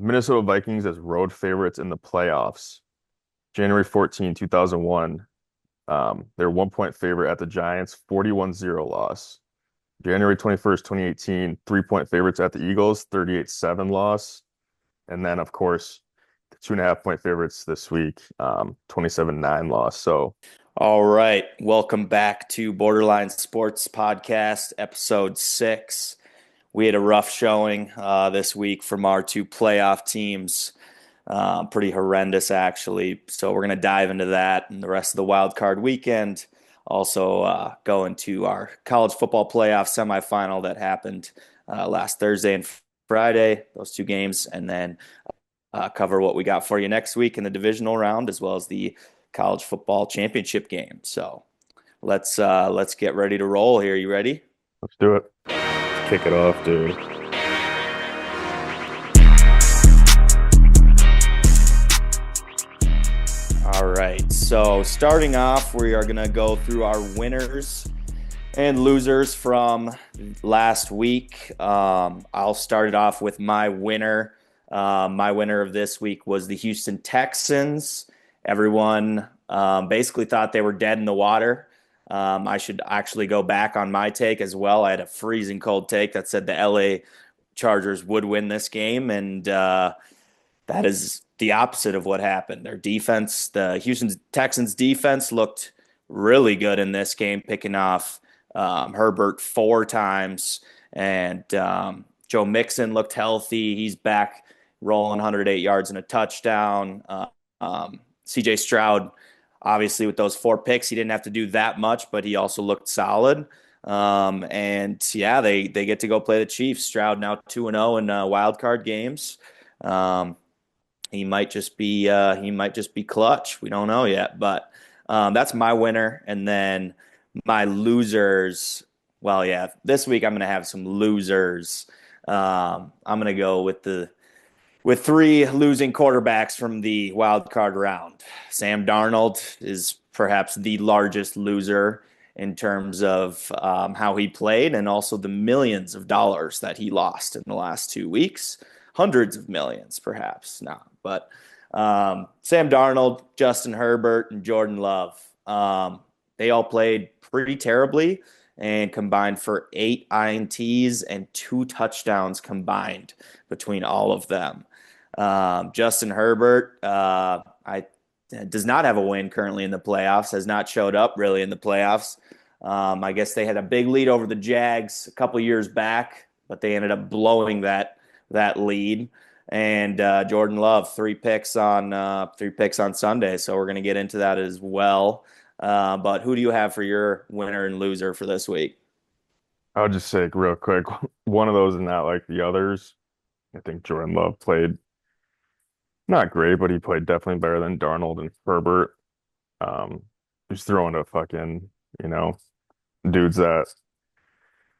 Minnesota Vikings as road favorites in the playoffs. January 14, 2001. They're 1 point favorite at the Giants, 41-0 loss. January 21st, 2018, 3 point favorites at the Eagles, 38-7 loss. And then, of course, the 2.5 point favorites this week, 27-9 loss. So, All right. Welcome back to Borderline Sports Podcast, episode 6. We had a rough showing this week from our two playoff teams. Pretty horrendous, actually. So we're going to dive into that and the rest of the wild card weekend. Also, go into our college football playoff semifinal that happened last Thursday and Friday, those two games, and then cover what we got for you next week in the divisional round, as well as the college football championship game. So let's get ready to roll here. You ready? let's do it. Kick it off, dude. All right. So starting off, we are gonna go through our winners and losers from last week. I'll start it off with my winner. My winner of this week was the Houston Texans. Everyone basically thought they were dead in the water. I should actually go back on my take as well. I had a freezing cold take that said the LA Chargers would win this game, and that is the opposite of what happened. Their defense, the Houston Texans defense, looked really good in this game, picking off Herbert 4 times, and Joe Mixon looked healthy. He's back rolling 108 yards and a touchdown. CJ Stroud, obviously, with those 4 picks, he didn't have to do that much, but he also looked solid. And yeah, they get to go play the Chiefs. Stroud now 2-0 in wild card games. Um, he might just be clutch. We don't know yet, but that's my winner. And then my losers. Well, yeah, this week I'm going to have some losers. I'm going to go with three losing quarterbacks from the wild card round. Sam Darnold is perhaps the largest loser in terms of how he played and also the millions of dollars that he lost in the last 2 weeks. Hundreds of millions, perhaps not. But Sam Darnold, Justin Herbert, and Jordan Love, they all played pretty terribly and combined for 8 INTs and 2 touchdowns combined between all of them. Justin Herbert, I does not have a win currently in the playoffs. Has not showed up really in the playoffs. I guess they had a big lead over the Jags a couple years back, but they ended up blowing that lead. And Jordan Love, 3 picks on Sunday. So we're going to get into that as well. But who do you have for your winner and loser for this week? I'll just say real quick, one of those is not like the others. I think Jordan Love played not great, but he played definitely better than Darnold and Herbert. Um, he's throwing to fucking, you know, dudes that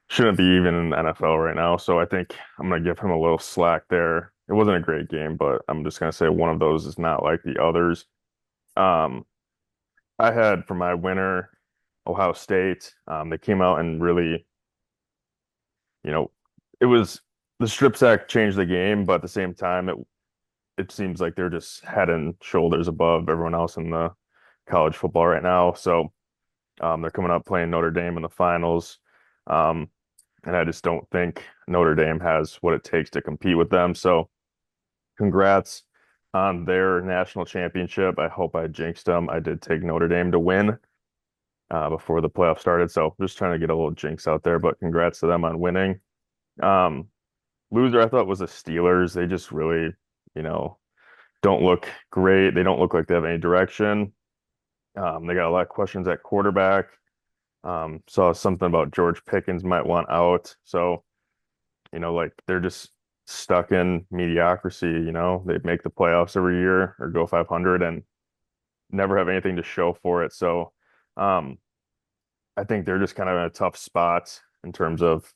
shouldn't be even in the NFL right now. So I think I'm gonna give him a little slack there. It wasn't a great game, but I'm just gonna say one of those is not like the others. Um, I had for my winner Ohio State. They came out and really, you know, it was the strip sack changed the game, but at the same time, it seems like they're just head and shoulders above everyone else in the college football right now. So they're coming up playing Notre Dame in the finals. Um, and I just don't think Notre Dame has what it takes to compete with them. So congrats on their national championship. I hope I jinxed them. I did take Notre Dame to win before the playoff started. So just trying to get a little jinx out there, but congrats to them on winning. Um, Loser, I thought was the Steelers. They just really, you know, don't look great. They don't look like they have any direction. They got a lot of questions at quarterback. Saw something about George Pickens might want out. So, like they're just stuck in mediocrity, They make the playoffs every year or go 500 and never have anything to show for it. So, um, I think they're just kind of in a tough spot in terms of,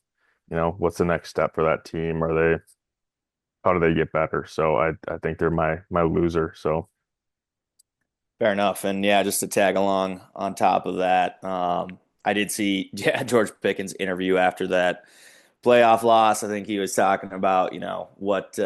what's the next step for that team? How do they get better? So I think they're my loser. So Fair enough. And yeah, just to tag along on top of that, I did see George Pickens' interview after that playoff loss. I think he was talking about, what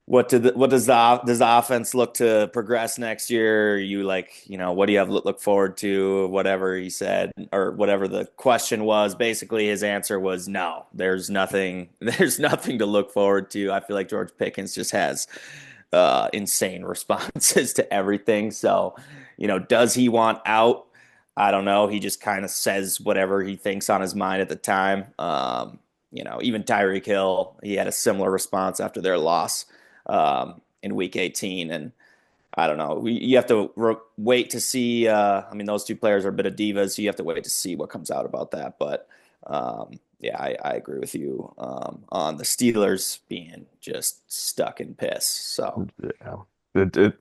What does the offense look to progress next year? Are you like, what do you have look forward to? Whatever he said or whatever the question was, basically his answer was no. There's nothing. There's nothing to look forward to. I feel like George Pickens just has insane responses to everything. So, does he want out? I don't know. He just kind of says whatever he thinks on his mind at the time. Even Tyreek Hill, he had a similar response after their loss in Week 18, and I don't know. You have to wait to see. I mean, those two players are a bit of divas, so you have to wait to see what comes out about that. But yeah, I agree with you on the Steelers being just stuck in piss. So Yeah. It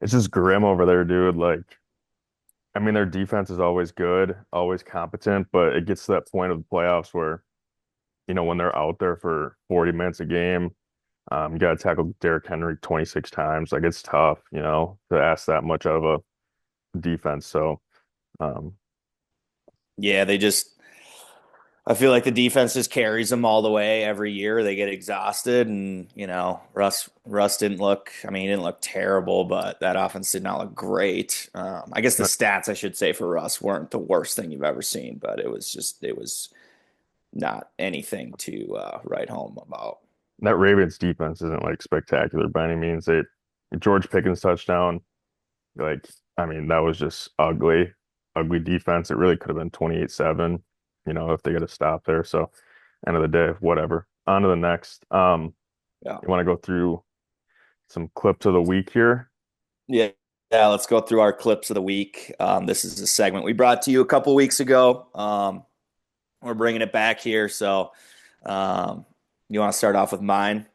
it's just grim over there, dude. Like, I mean, their defense is always good, always competent, but it gets to that point of the playoffs where, when they're out there for 40 minutes a game, you got to tackle Derrick Henry 26 times. Like, it's tough, to ask that much out of a defense. So, um, yeah, I feel like the defense just carries them all the way every year. They get exhausted, and Russ didn't look. I mean, he didn't look terrible, but that offense did not look great. I guess the stats I should say for Russ weren't the worst thing you've ever seen, but it was not anything to write home about. that Ravens defense isn't like spectacular by any means. George Pickens touchdown, like, I mean, that was just ugly, ugly defense. It really could have been 28-7, if they get a stop there. So, end of the day, whatever. On to the next. Yeah. You want to go through some clips of the week here? Yeah. Yeah, let's go through our clips of the week. This is a segment we brought to you a couple weeks ago. We're bringing it back here. So, you want to start off with mine?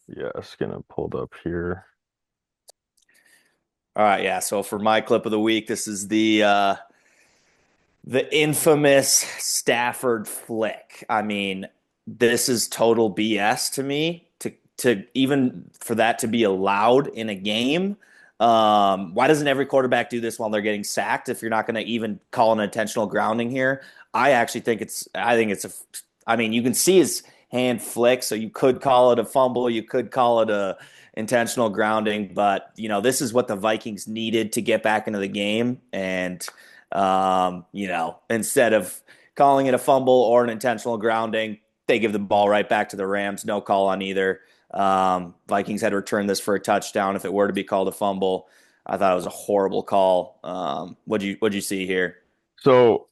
Yes, gonna pulled up here. All right. Yeah. So for my clip of the week, this is the infamous Stafford flick. I mean, this is total BS to me. To even for that to be allowed in a game. Why doesn't every quarterback do this while they're getting sacked? If you're not going to even call an intentional grounding here, I actually think it's. I think it's a. I mean, you can see his hand flick, so you could call it a fumble. You could call it a intentional grounding, but this is what the Vikings needed to get back into the game, and instead of calling it a fumble or an intentional grounding, they give the ball right back to the Rams. No call on either. Vikings had returned this for a touchdown. If it were to be called a fumble, I thought it was a horrible call. What'd you see here? So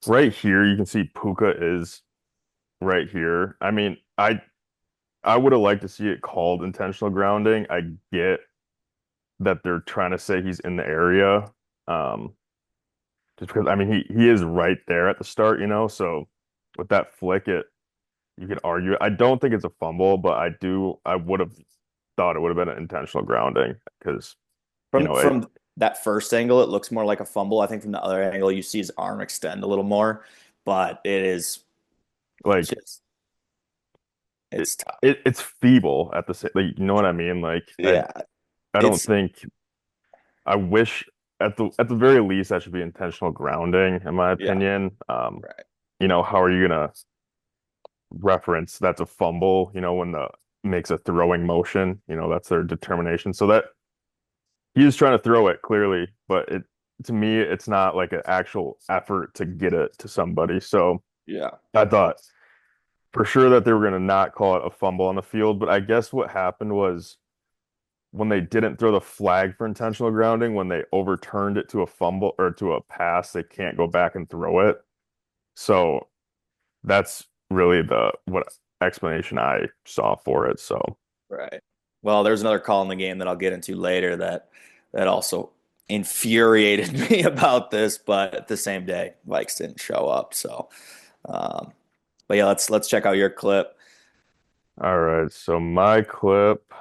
right here, you can see Puka is right here. I mean, I would have liked to see it called intentional grounding. I get that they're trying to say he's in the area. Um, just because I mean he is right there at the start, so with that flick you could argue. I don't think it's a fumble, but I would have thought it would have been an intentional grounding because, From it from that first angle, it looks more like a fumble. I think from the other angle, you see his arm extend a little more, but it is like just it, it's tough. it's feeble at the same, like, you know what I mean? Like Yeah, I don't it's think I wish at the very least that should be intentional grounding in my yeah, opinion. right. How are you gonna reference that's a fumble, when the makes a throwing motion, that's their determination. So that he is trying to throw it clearly, but to me it's not like an actual effort to get it to somebody. So Yeah, I thought for sure that they were going to not call it a fumble on the field, but I guess what happened was when they didn't throw the flag for intentional grounding, when they overturned it to a fumble or to a pass, they can't go back and throw it. So that's really the what explanation I saw for it. So right. Well, there's another call in the game that I'll get into later that also infuriated me about this, but at the same day, Vikes didn't show up. So, um, but yeah, let's check out your clip. all right, so my clip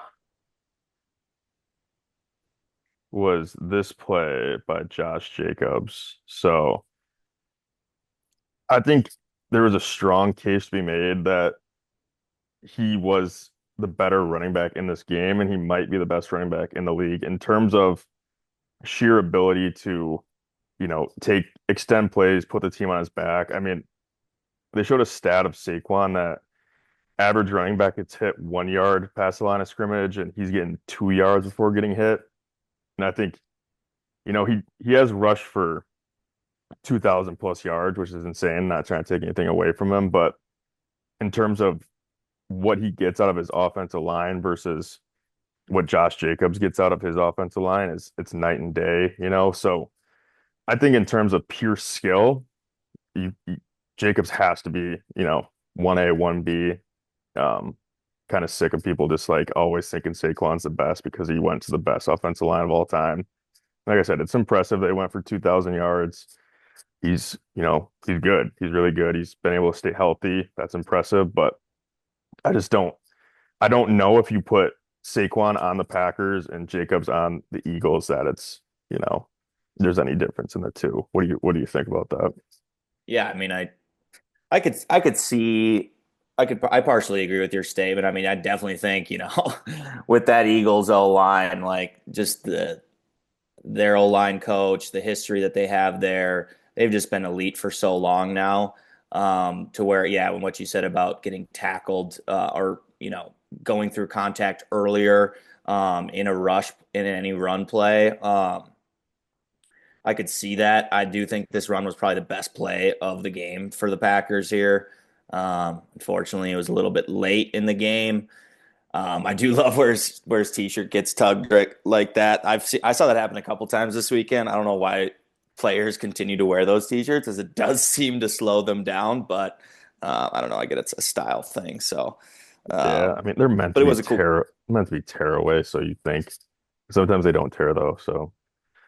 was this play by Josh Jacobs. So I think there was a strong case to be made that he was the better running back in this game, and he might be the best running back in the league in terms of sheer ability to, take extend plays, put the team on his back. I mean, they showed a stat of Saquon that average running back gets hit 1 yard past the line of scrimmage, and he's getting 2 yards before getting hit. And I think, he has rushed for 2,000 plus yards, which is insane. Not trying to take anything away from him, but in terms of what he gets out of his offensive line versus what Josh Jacobs gets out of his offensive line is it's night and day. So I think in terms of pure skill, Jacobs has to be, 1A, 1B. Um, kind of sick of people just like always thinking Saquon's the best because he went to the best offensive line of all time. Like I said, it's impressive they went for 2,000 yards. He's good. He's really good. He's been able to stay healthy. That's impressive, but I just I don't know if you put Saquon on the Packers and Jacobs on the Eagles that you know, there's any difference in the two. What do you think about that? Yeah, I mean, I could see I partially agree with your statement. I mean, I definitely think, with that Eagles O line, like just their O line coach, the history that they have there, they've just been elite for so long now. To where, yeah, when what you said about getting tackled or going through contact earlier in a rush in any run play. I could see that. I do think this run was probably the best play of the game for the Packers here. Unfortunately, it was a little bit late in the game. I do love where his t-shirt gets tugged like that. I saw that happen a couple times this weekend. I don't know why players continue to wear those t-shirts, as it does seem to slow them down. But I don't know. I get it's a style thing. So, Yeah, I mean they're meant but to it be was a cool. tear away, so you think sometimes they don't tear though. So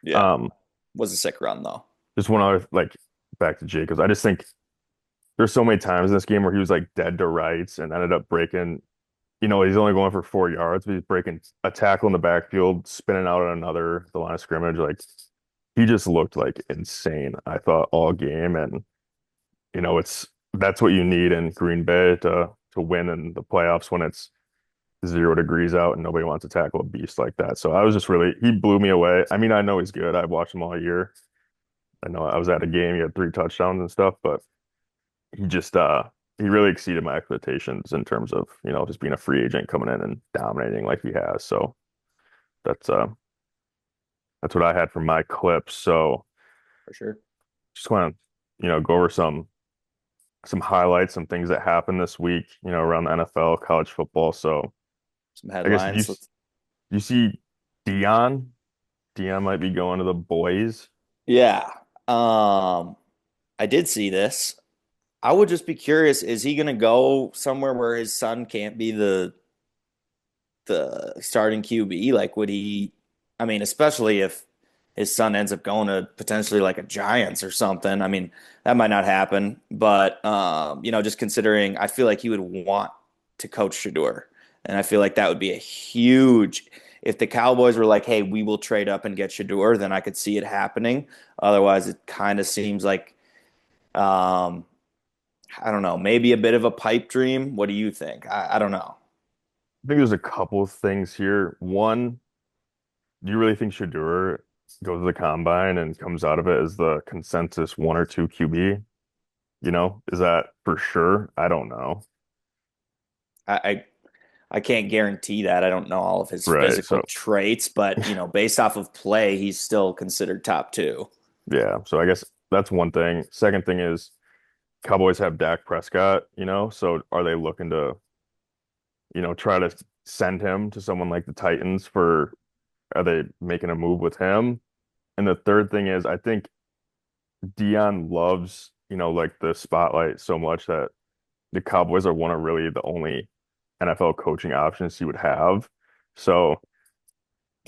Yeah, um was a sick run though. just one other like back to Jacobs. I just think there's so many times in this game where he was like dead to rights and ended up breaking, he's only going for 4 yards, but he's breaking a tackle in the backfield, spinning out on the line of scrimmage. Like he just looked like insane, I thought, all game. And that's what you need in Green Bay to win in the playoffs when it's 0 degrees out and nobody wants to tackle a beast like that. So I was just really he blew me away. I mean, I know he's good. I've watched him all year. I know I was at a game, he had 3 touchdowns and stuff, but he just he really exceeded my expectations in terms of, just being a free agent coming in and dominating like he has. So that's uh that's what I had for my clips. So For sure. just want to, go over some highlights, some things that happened this week, around the NFL, college football. So Some I guess did you headlines. you see Dion? Dion might be going to the boys. Yeah. Um, I did see this. I would just be curious, is he going to go somewhere where his son can't be the starting QB? Like, would he, I mean, especially if his son ends up going to potentially like a Giants or something. I mean, that might not happen, but just considering, I feel like he would want to coach Shador, and I feel like that would be a huge. If the Cowboys were like, "Hey, we will trade up and get Shador," then I could see it happening. Otherwise, it kind of seems like, um, I don't know, maybe a bit of a pipe dream. What do you think? I don't know. I think there's a couple of things here. One, do you really think Shador goes to the combine and comes out of it as the consensus one or two QB? Is that for sure? I don't know. I, I I can't guarantee that. I don't know all of his Right. physical So traits, but based off of play, he's still considered top two. yeah. So I guess that's one thing. Second thing is Cowboys have Dak Prescott, so are they looking to, try to send him to someone like the Titans are they making a move with him? And the third thing is I think Dion loves, like the spotlight so much that the Cowboys are one of really the only NFL coaching options he would have. So I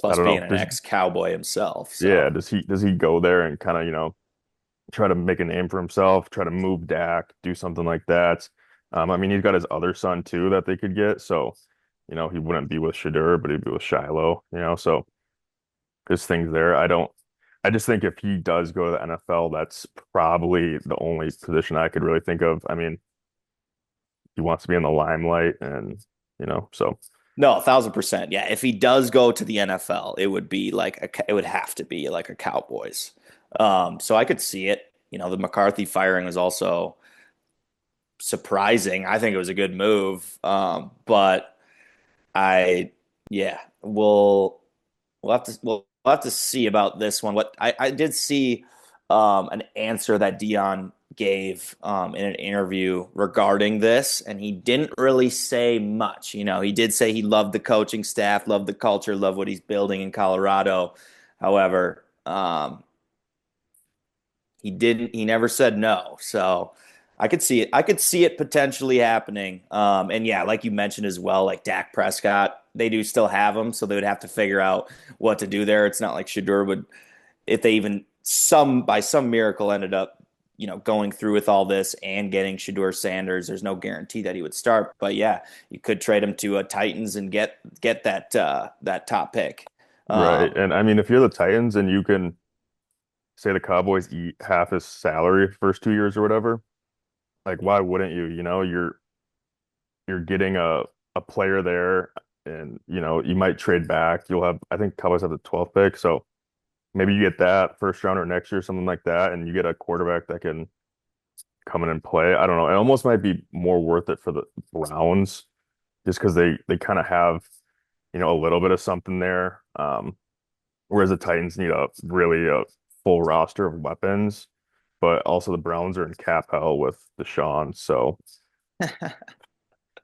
Plus don't being know. an ex-Cowboy himself. Yeah, So does he go there and kind of, try to make a name for himself, try to move Dak, do something like that? I mean, he's got his other son too that they could get. So, he wouldn't be with Shadur, but he'd be with Shiloh. So there's things there. I just think if he does go to the NFL, that's probably the only position I could really think of. I mean, he wants to be in the limelight and, so no, 1,000%. Yeah, if he does go to the NFL, it would be it would have to be like a Cowboys. So I could see it. The McCarthy firing was also surprising. I think it was a good move. But I, yeah, we'll have to see about this one. What I did see an answer that Dion gave in an interview regarding this, and he didn't really say much. He did say he loved the coaching staff, loved the culture, loved what he's building in Colorado. However, he never said no. So I could see it. I could see it potentially happening. And yeah, like you mentioned as well, like Dak Prescott, they do still have him, so they would have to figure out what to do there. It's not like Shador would, if they even by some miracle ended up, going through with all this and getting Shador Sanders. There's no guarantee that he would start, but yeah, you could trade him to Titans and get that top pick. Right. Um, And I mean, if you're the Titans and you can say the Cowboys eat half his salary first 2 years or whatever, like why wouldn't you? You're getting a player there and you might trade back. You'll have I think Cowboys have the 12th pick, so maybe you get that first rounder next year, something like that, and you get a quarterback that can come in and play. I don't know. It almost might be more worth it for the Browns just because they kind of have, a little bit of something there. Whereas the Titans need a full roster of weapons, but also the Browns are in cap hell with Deshaun. So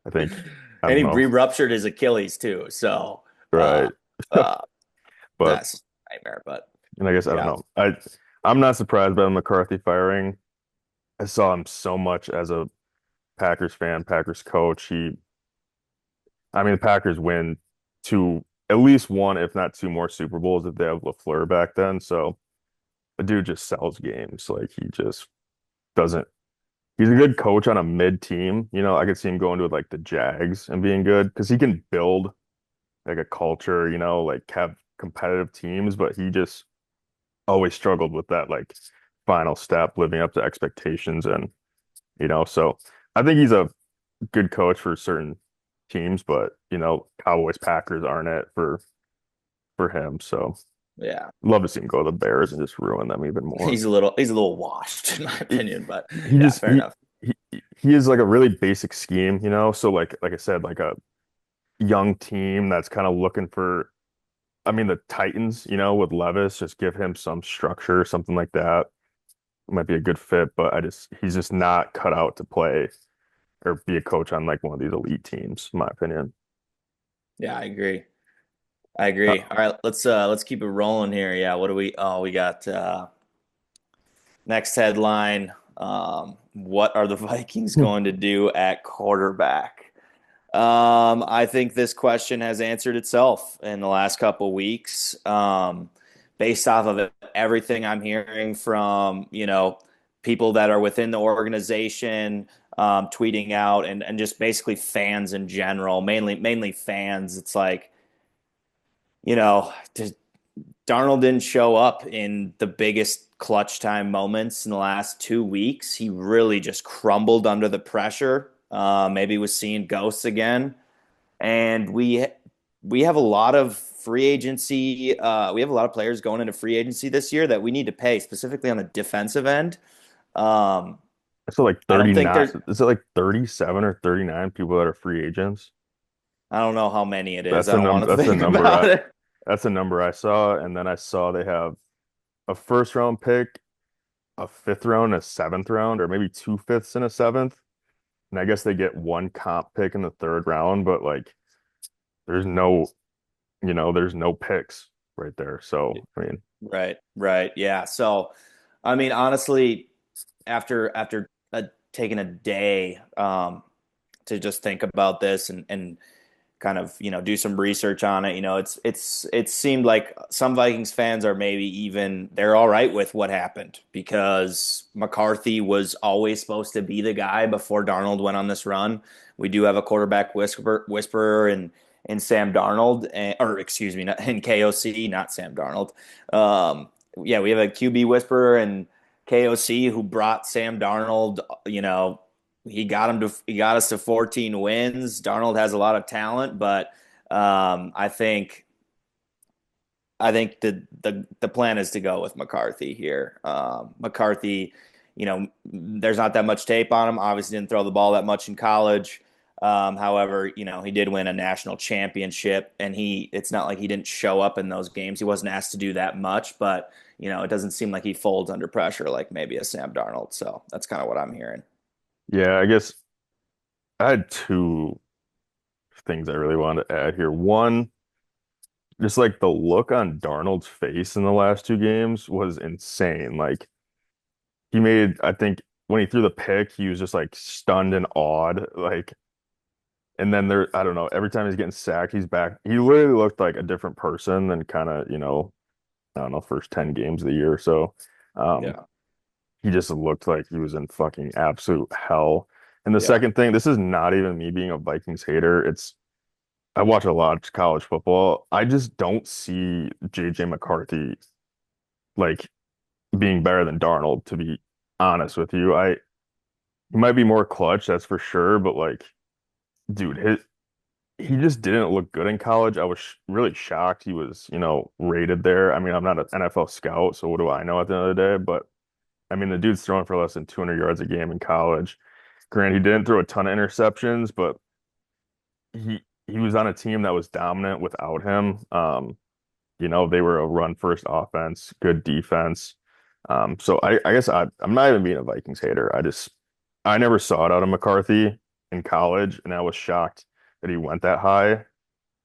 I think I and don't he know. re-ruptured his Achilles too, so uh, Right. uh, But that's a nightmare. But and I guess I don't yeah, know. I'm not surprised by the McCarthy firing. I saw him so much as a Packers fan, Packers coach. I mean, the Packers win at least one, if not two more Super Bowls if they have LaFleur back then. So the dude just sells games. Like he just doesn't. He's a good coach on a mid team. I could see him going to like the Jags and being good because he can build like a culture, like have competitive teams, but he just always struggled with that like final step, living up to expectations and so I think he's a good coach for certain teams, but Cowboys, Packers aren't it for him. So yeah, love to see him go to the Bears and just ruin them even more. he's a little washed in my He, opinion. But he yeah, just fair enough. he he is like a really basic scheme, so like I said, like a young team that's kind of looking for I mean the Titans, with Levis, just give him some structure, something like that. Might be a good fit, but he's just not cut out to play or be a coach on like one of these elite teams, in my opinion. Yeah, I agree. I Uh, agree. All right, let's keep it rolling here. Yeah, what do we? Oh, we got next headline. What are the Vikings going to do at quarterback? I think this question has answered itself in the last couple weeks, based off of everything I'm hearing from people that are within the organization, tweeting out, and just basically fans in general, mainly fans. It's like just Darnold didn't show up in the biggest clutch time moments in the last 2 weeks. He really just crumbled under the pressure. Maybe was seeing ghosts again, and we have a lot of free agency. We have a lot of players going into free agency this year that we need to pay, specifically on the defensive end. Um, so like I don't think 39, there's. is it like 37 or 39 people that are free agents? I don't know how many it is. That's I the don't number want to that's the think number about I it. that's the number I saw. And then I saw they have a first round pick, a fifth round, a seventh round, or maybe two fifths and a seventh. And I guess they get one comp pick in the third round, but like there's there's no picks right there. So I mean, Right, right, yeah. So, I mean, honestly, after taking a day to just think about this and kind of do some research on it. It seemed like some Vikings fans are maybe even they're all right with what happened because McCarthy was always supposed to be the guy before Darnold went on this run. We do have a quarterback whisperer in Sam Darnold, or excuse me, in KOC, not Sam Darnold. Yeah, we have a QB whisperer and KOC who brought Sam Darnold. He got us to 14 wins. Darnold has a lot of talent, but I think the plan is to go with McCarthy here. McCarthy, there's not that much tape on him. Obviously, didn't throw the ball that much in college. However, he did win a national championship, and it's not like he didn't show up in those games. He wasn't asked to do that much, but it doesn't seem like he folds under pressure like maybe a Sam Darnold. So that's kind of what I'm hearing. Yeah, I guess I had two things I really wanted to add here. One, just like the look on Darnold's face in the last two games was insane. Like he made, I think when he threw the pick, he was just like stunned and awed. Like, and then there, I don't know, every time he's getting sacked, he's back. He literally looked like a different person than kind of, I don't know, first 10 games of the year. So, um, Yeah. he just looked like he was in fucking absolute hell. And the Yeah. second thing, this is not even me being a Vikings hater. I watch a lot of college football. I just don't see JJ McCarthy like being better than Darnold, to be honest with you. He might be more clutch, that's for sure, but like, dude, he just didn't look good in college. I was sh really shocked he was, rated there. I mean, I'm not an NFL scout, so what do I know at the end of the day? But I mean, the dude's throwing for less than 200 yards a game in college. Granted, he didn't throw a ton of interceptions, but he was on a team that was dominant without him. They were a run first offense, good defense. So I guess I'm not even being a Vikings hater. I never saw it out of McCarthy in college, and I was shocked that he went that high.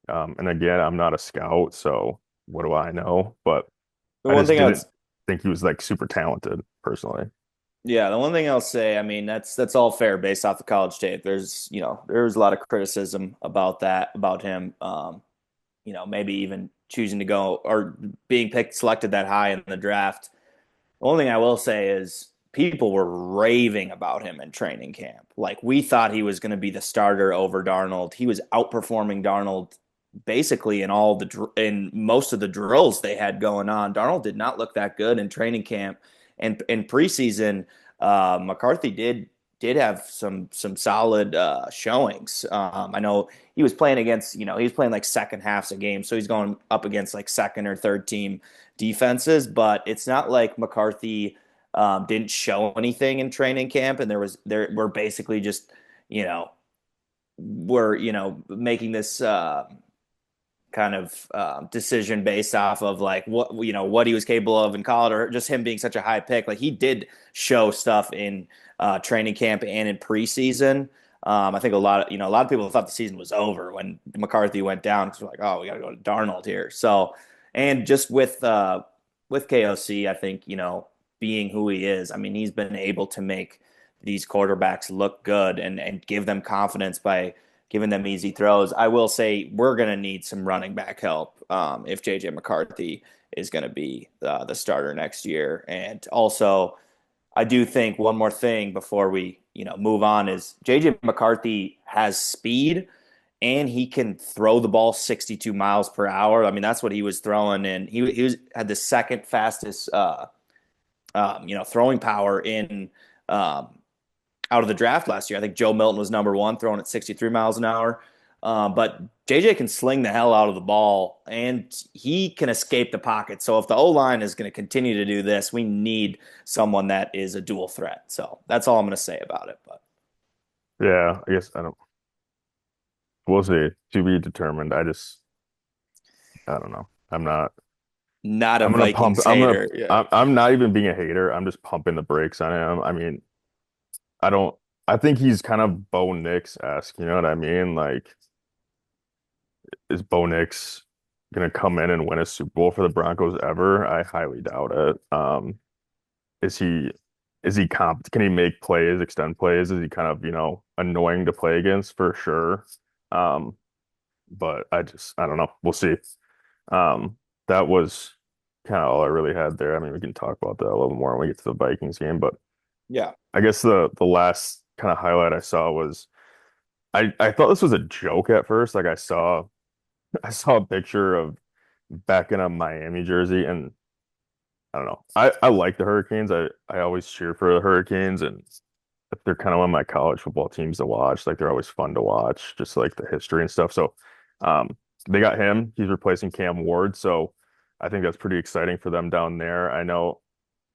And again, I'm not a scout, so what do I know? But The I one just thing I would didn't think he was like super talented personally. Yeah, the one thing I'll say, I mean, that's all fair based off the college tape. There's a lot of criticism about that, about him. Maybe even choosing to go or being picked, selected that high in the draft. The only thing I will say is people were raving about him in training camp. Like we thought he was going to be the starter over Darnold. He was outperforming Darnold basically in most of the drills they had going on. Darnold did not look that good in training camp and in preseason. McCarthy did have some solid showings. I know he was playing against he was playing like second halves a game, so he's going up against like second or third team defenses. But it's not like McCarthy didn't show anything in training camp, and there we're basically just you know we're making this kind of decision based off of like what he was capable of in college or just him being such a high pick. Like he did show stuff in training camp and in preseason. I think a lot of people thought the season was over when McCarthy went down because we're like, oh, we got to go to Darnold here. So, and just with KOC, I think being who he is, I mean, he's been able to make these quarterbacks look good and give them confidence by giving them easy throws. I will say we're going to need some running back help if JJ McCarthy is going to be the starter next year. And also, I do think one more thing before we move on is JJ McCarthy has speed and he can throw the ball 62 miles per hour. I mean, that's what he was throwing, and had the second fastest throwing power in out of the draft last year. I think Joe Milton was number one, throwing at 63 miles an hour. But JJ can sling the hell out of the ball and he can escape the pocket. So if the O line is going to continue to do this, we need someone that is a dual threat. So that's all I'm going to say about it. But Yeah, I guess I don't. We'll see. To be determined. I don't know. I'm not. not a I'm gonna pump. Vikings hater. Yeah. I'm not even being a hater. I'm just pumping the brakes on him. I mean, I don't. I think he's kind of Bo Nix-esque. You know what I mean? Like, is Bo Nix gonna come in and win a Super Bowl for the Broncos ever? I highly doubt it. Is he? Is he comp? Can he make plays, extend plays? Is he kind of, annoying to play against for sure? Um, but I don't know. We'll see. That was kind of all I really had there. I mean, we can talk about that a little more when we get to the Vikings game, but Yeah. I guess the last kind of highlight I saw was I thought this was a joke at first. Like I saw a picture of back in a Miami jersey, and I don't know. I like the Hurricanes. I always cheer for the Hurricanes, and they're kind of one of my college football teams to watch. Like they're always fun to watch, just like the history and stuff. So, they got him. He's replacing Cam Ward, so I think that's pretty exciting for them down there. I know.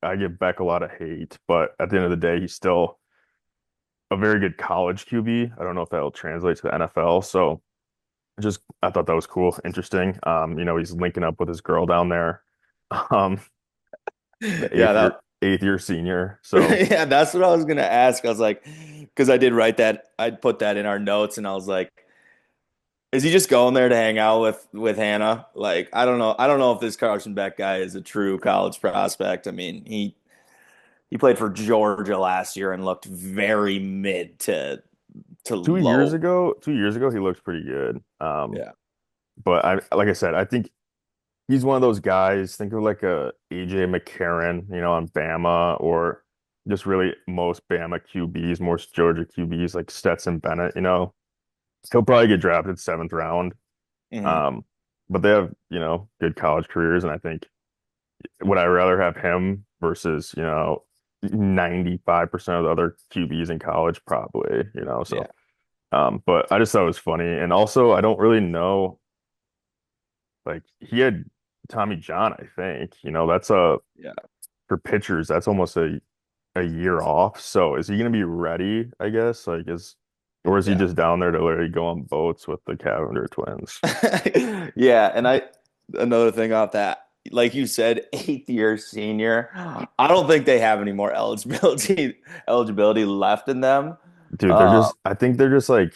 I give Beck a lot of hate, but at the end of the day, he's still a very good college QB. I don't know if that'll translate to the NFL. So just I thought that was cool, interesting. He's linking up with his girl down there, um, the Yeah, eighth year senior. So yeah, that's what I was gonna ask. I was like, because I did write that, I put that in our notes, and I was like, is he just going there to hang out with Hannah? Like, I don't know if this Carson Beck guy is a true college prospect. I mean, he played for Georgia last year and looked very mid to low. 2 years ago, he looked pretty good. Yeah. But like I said, I think he's one of those guys. Think of like a AJ McCarron, on Bama, or just really most Bama QBs, most Georgia QBs, like Stetson Bennett. He'll probably get drafted seventh round. Hmm. Um, but they have, good college careers, and I think would I rather have him versus, 95% of the other QBs in college? Probably, Yeah. so but I just thought it was funny. And also I don't really know, like he had Tommy John, I think. That's Yeah. for pitchers, that's almost a year off. So is he gonna be ready, I guess? Or is he Yeah. just down there to literally go on boats with the Cavender twins? Yeah, and another thing off that, like you said, eighth year senior. I don't think they have any more eligibility left in them. Dude, Uh, I think they're just like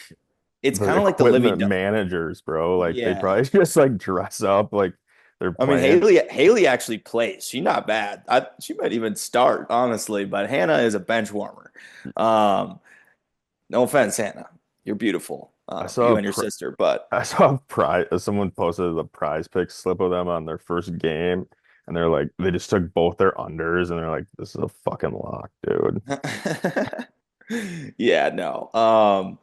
it's the kind of like the Livy. equipment managers, bro. Like they Yeah, probably just like dress up like they're I mean playing. Haley actually plays. She's not bad. She might even start honestly, but Hannah is a bench warmer. Um, no offense, Hannah, you're beautiful. I saw You a and your pr sister, but I saw a prize. Someone posted the prize pick slip of them on their first game, and they're like, they just took both their unders, and they're like, this is a fucking lock, dude. yeah, no.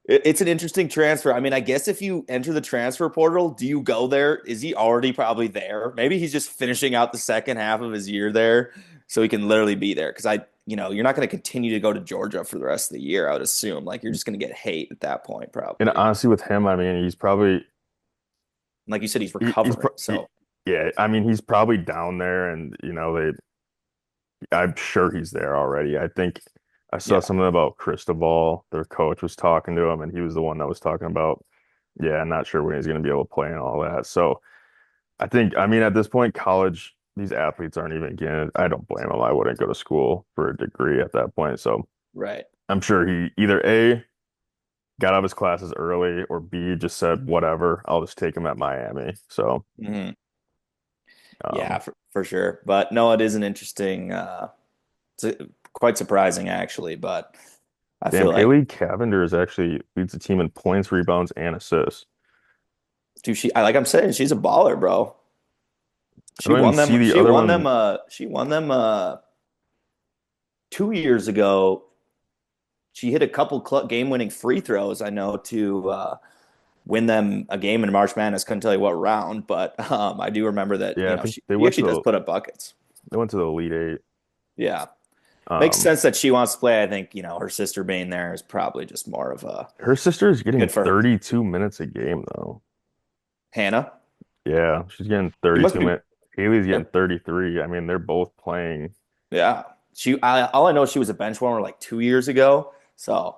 It's an interesting transfer. I mean, I guess if you enter the transfer portal, do you go there? Is he already probably there? Maybe he's just finishing out the second half of his year there, so he can literally be there. Because you're not going to continue to go to Georgia for the rest of the year. I would assume, like, you're just going to get hate at that point, And probably. honestly, with him, I mean, he's probably Like you said, he's he's recovering. So yeah. I mean, he's probably down there, and I'm sure he's there already. I think I saw yeah, something about Cristobal. Their coach was talking to him, and he was the one that was talking about, yeah, I'm not sure when he's going to be able to play and all that. So I mean, at this point, college, these athletes aren't even getting it. I don't blame them. I wouldn't go to school for a degree at that point. So right. I'm sure he either A, got out of his classes early, or B, just said, whatever, I'll just take him at Miami. So, Hmm. Yeah, um, for sure. But no, it is an interesting. Quite surprising actually, but I damn, feel like Haley Cavender is actually leads the team in points, rebounds, and assists. dude, like I'm saying, she's a baller, bro. I don't even see the other one. She won them 2 years ago. She hit a couple game-winning free throws, I know, to win them a game in March Madness. Couldn't tell you what round, but I do remember that, Yeah, I think she actually does put up buckets. they went to the Elite Eight. Yeah. Makes Um, sense that she wants to play. I think, her sister being there is probably just more of a her sister is getting good for her. 32 minutes a game though. Hannah. Yeah, she's getting She must 32 be minutes. Haley's getting 33. I mean, they're both playing. yeah. All I know is she was a bench warmer like 2 years ago. So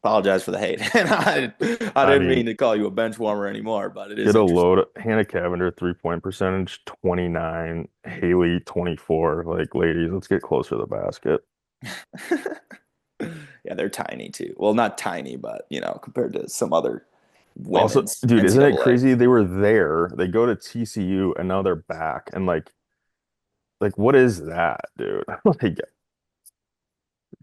apologize for the hate. And I I didn't mean, mean to call you a bench warmer anymore, but it is get a interesting. load. Hannah Cavender 3-point percentage 29, Haley 24. Like, ladies, let's get closer to the basket. Yeah, they're tiny too. Well, not tiny, but compared to some other Also, women's dude, isn't it NCAA. crazy? They were there. They go to TCU and now they're back. And like what is that, dude? Like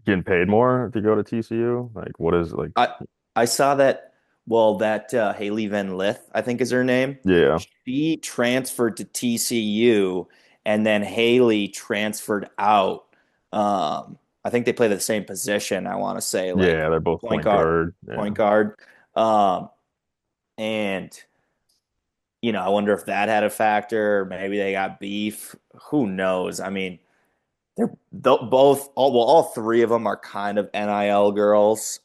getting paid more to go to TCU? Like what is like I I saw that. Well, that Haley Van Lith, I think is her name. yeah. She transferred to TCU, and then Haley transferred out. I think they play the same position. I want to say like Yeah, they're both point point guard, guard. point Yeah. guard. Um, and I wonder if that had a factor. Maybe they got beef. Who knows? I mean, Both all three of them are kind of NIL girls.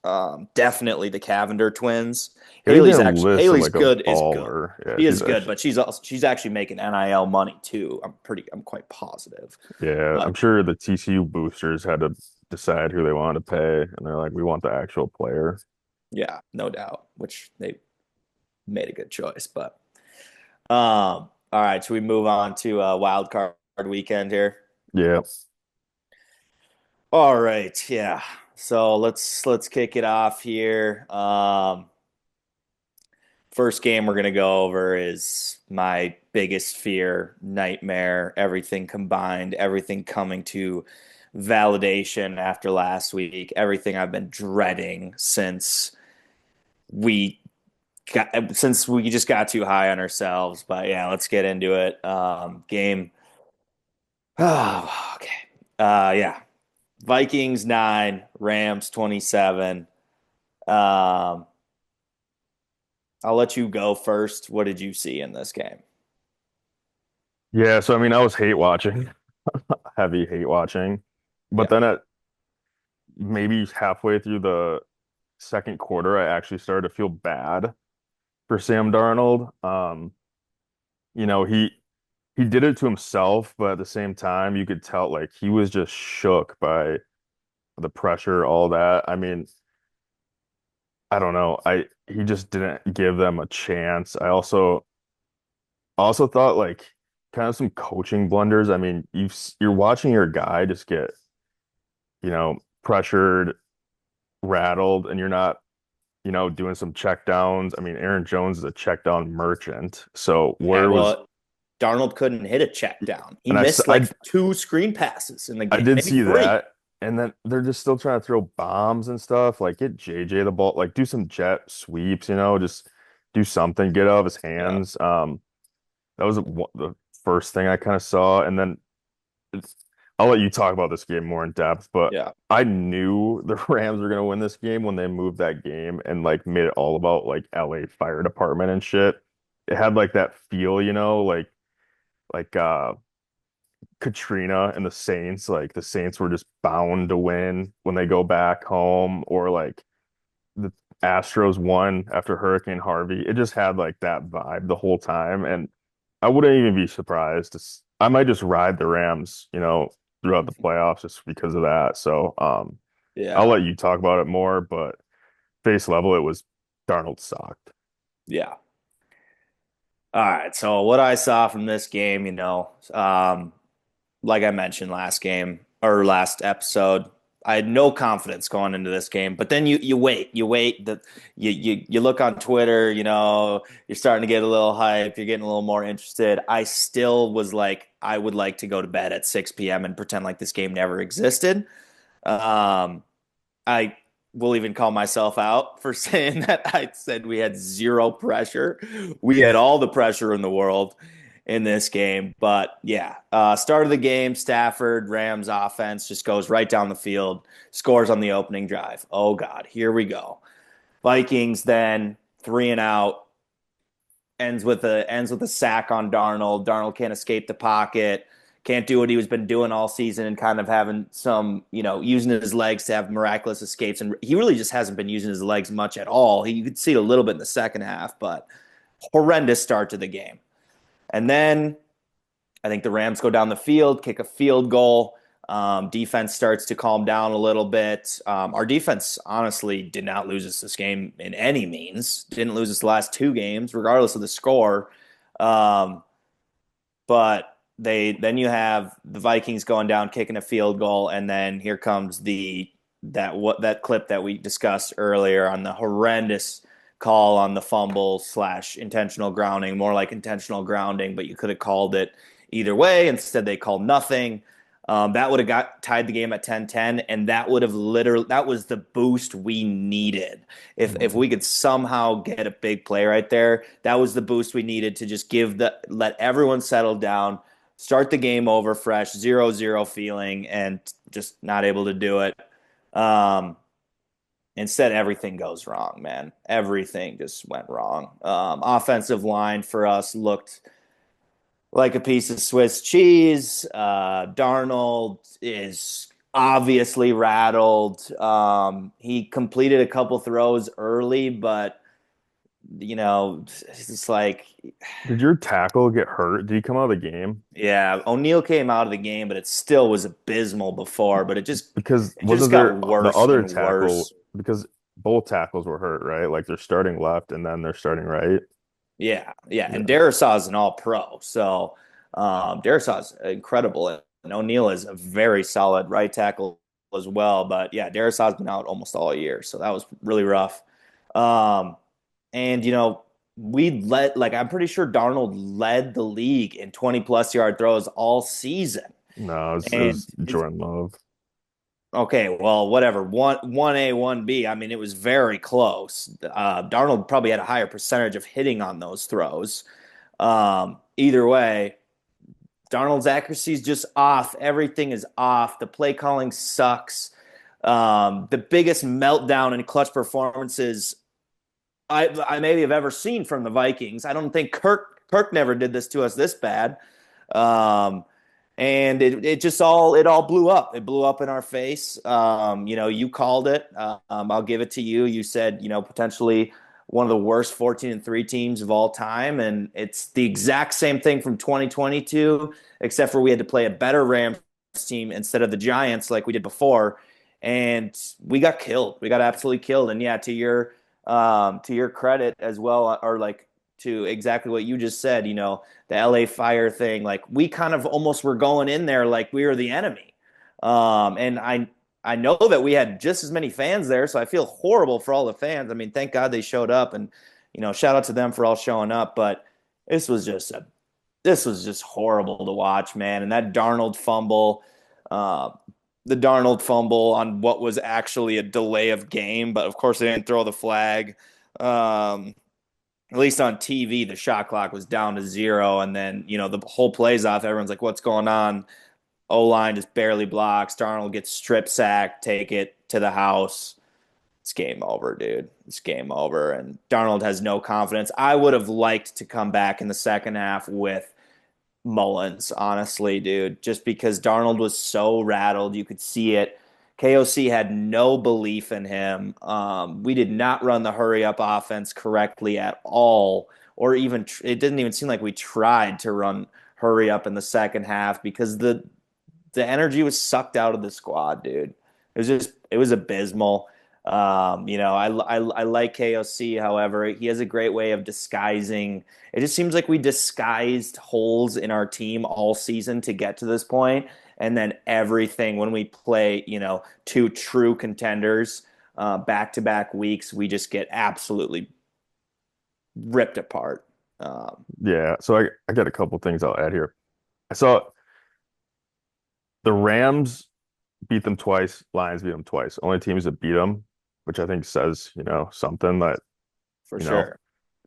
Definitely the Cavender twins. Yeah, he's been listed Haley's like a good is good. baller. Yeah, She she's is good, actually. but she's actually making NIL money too. I'm quite positive. Yeah, I'm But sure the TCU boosters had to decide who they wanted to pay, and they're like, we want the actual player. yeah, no doubt, which they made a good choice. But all right, should we move on to wild card weekend here? Yeah. All right, yeah. So let's kick it off here. First game we're gonna go over is my biggest fear, nightmare, everything combined, everything coming to validation after last week, everything I've been dreading we since we just got too high on ourselves. But yeah, let's get into it. Game. Oh, okay. Yeah. Vikings 9, Rams 27. Um, I'll let you go first. What did you see in this game? Yeah, so I mean, I was hate watching, heavy hate watching, but Yeah. then at maybe halfway through the second quarter, I actually started to feel bad for Sam Darnold. You know, he did it to himself, but at the same time, you could tell like he was just shook by the pressure, all that. I mean, I don't know. He just didn't give them a chance. I also thought like kind of some coaching blunders. I mean, you're watching your guy just get, pressured, rattled, and you're not, doing some check downs. I mean, Aaron Jones is a check down merchant. So Yeah, where was, well, Darnold couldn't hit a check down. He and missed like two screen passes in the I game, did maybe see three. that. And then they're just still trying to throw bombs and stuff. Like get JJ the ball, like do some jet sweeps, just do something, get out of his Yeah. hands. That was the first thing I kind of saw. And then I'll let you talk about this game more in depth, but Yeah. I knew the Rams were going to win this game when they moved that game and like made it all about like LA Fire Department and shit. It had like that feel, like Katrina and the Saints, like the Saints were just bound to win when they go back home, or like the Astros won after Hurricane Harvey. It just had like that vibe the whole time, and I wouldn't even be surprised. I might just ride the Rams, throughout the playoffs just because of that. So, I'll Yeah. let you talk about it more, but face level, it was Darnold sucked. Yeah. All right. So what I saw from this game, like I mentioned last game or last episode, I had no confidence going into this game. But then you wait. That you look on Twitter, you're starting to get a little hype. You're getting a little more interested. I still was like, I would like to go to bed at 6 p.m. and pretend like this game never existed. Um, I will even call myself out for saying that I said we had zero pressure. We had all the pressure in the world in this game. But yeah, start of the game, Stafford, Rams offense just goes right down the field, scores on the opening drive. Oh God, here we go. Vikings then 3 and out, ends with a sack on Darnold. Darnold can't escape the pocket, can't do what he's been doing all season, and kind of having some, using his legs to have miraculous escapes. And he really just hasn't been using his legs much at all. You could see it a little bit in the second half, but horrendous start to the game. And then I think the Rams go down the field, kick a field goal. Defense starts to calm down a little bit. Our defense honestly did not lose us this game in any means. Didn't lose us the last two games, regardless of the score. Um, but then you have the Vikings going down, kicking a field goal, and then here comes that clip that we discussed earlier on the horrendous call on the fumble slash intentional grounding, more like intentional grounding, but you could have called it either way. Instead, they called nothing. That would have got tied the game at 10-10, and that was the boost we needed. If Mhm. we could somehow get a big play right there, that was the boost we needed to just let everyone settle down, start the game over fresh, 0-0 feeling, and just not able to do it. Um, Instead, everything goes wrong, man. Everything just went wrong. Offensive line for us looked like a piece of Swiss cheese. Darnold is obviously rattled. He completed a couple throws early, but it's just like, Did your tackle get hurt? Did he come out of the game? yeah, O'Neal came out of the game, but it still was abysmal before. But Because it just wasn't got there the worse other and tackle? worse. Because both tackles were hurt, right? Like they're starting left and then they're starting right. Yeah, yeah, and Yeah. Darisaw is an All-Pro, so Darisaw is incredible, and O'Neal is a very solid right tackle as well. But yeah, Darisaw's been out almost all year, so that was really rough. Um, and we led like I'm pretty sure Darnold led the league in 20 plus yard throws all season, No, it and was Jordan Love. okay, well, whatever. One A, one B. I mean, it was very close. Darnold probably had a higher percentage of hitting on those throws. Either way, Darnold's accuracy is just off. Everything is off. The play calling sucks. The biggest meltdown in clutch performances I maybe have ever seen from the Vikings. I don't think Kirk never did this to us this bad. Um, and it all blew up. It blew up in our face. You called it. I'll give it to you. You said potentially one of the worst 14-3 teams of all time, and it's the exact same thing from 2022, except for we had to play a better Rams team instead of the Giants like we did before, and we got killed. We got absolutely killed. And yeah, to your credit as well, or like to exactly what you just said, the LA Fire thing, like we kind of almost were going in there like we were the enemy. And I know that we had just as many fans there, so I feel horrible for all the fans. I mean, thank God they showed up, and shout out to them for all showing up. But this was just a this was just horrible to watch, man. And that uh, Darnold fumble on what was actually a delay of game, but of course they didn't throw the flag. Um, at least on TV, the shot clock was down to zero, and then the whole plays off. Everyone's like, "What's going on?" O line just barely blocks. Darnold gets strip sacked, take it to the house. It's game over, dude. It's game over, and Darnold has no confidence. I would have liked to come back in the second half with Mullins, honestly, dude, just because Darnold was so rattled. You could see it. KOC had no belief in him. We did not run the hurry up offense correctly at all, or even it didn't even seem like we tried to run hurry up in the second half because the energy was sucked out of the squad, dude. It was abysmal. I like KOC. However, he has a great way of disguising. It just seems like we disguised holes in our team all season to get to this point, and then everything when we play, two true contenders, back to back weeks, we just get absolutely ripped apart. Um, Yeah. So I got a couple things I'll add here. I saw the Rams beat them twice, Lions beat them twice. Only teams that beat them, which I think says, something that, for you know, sure.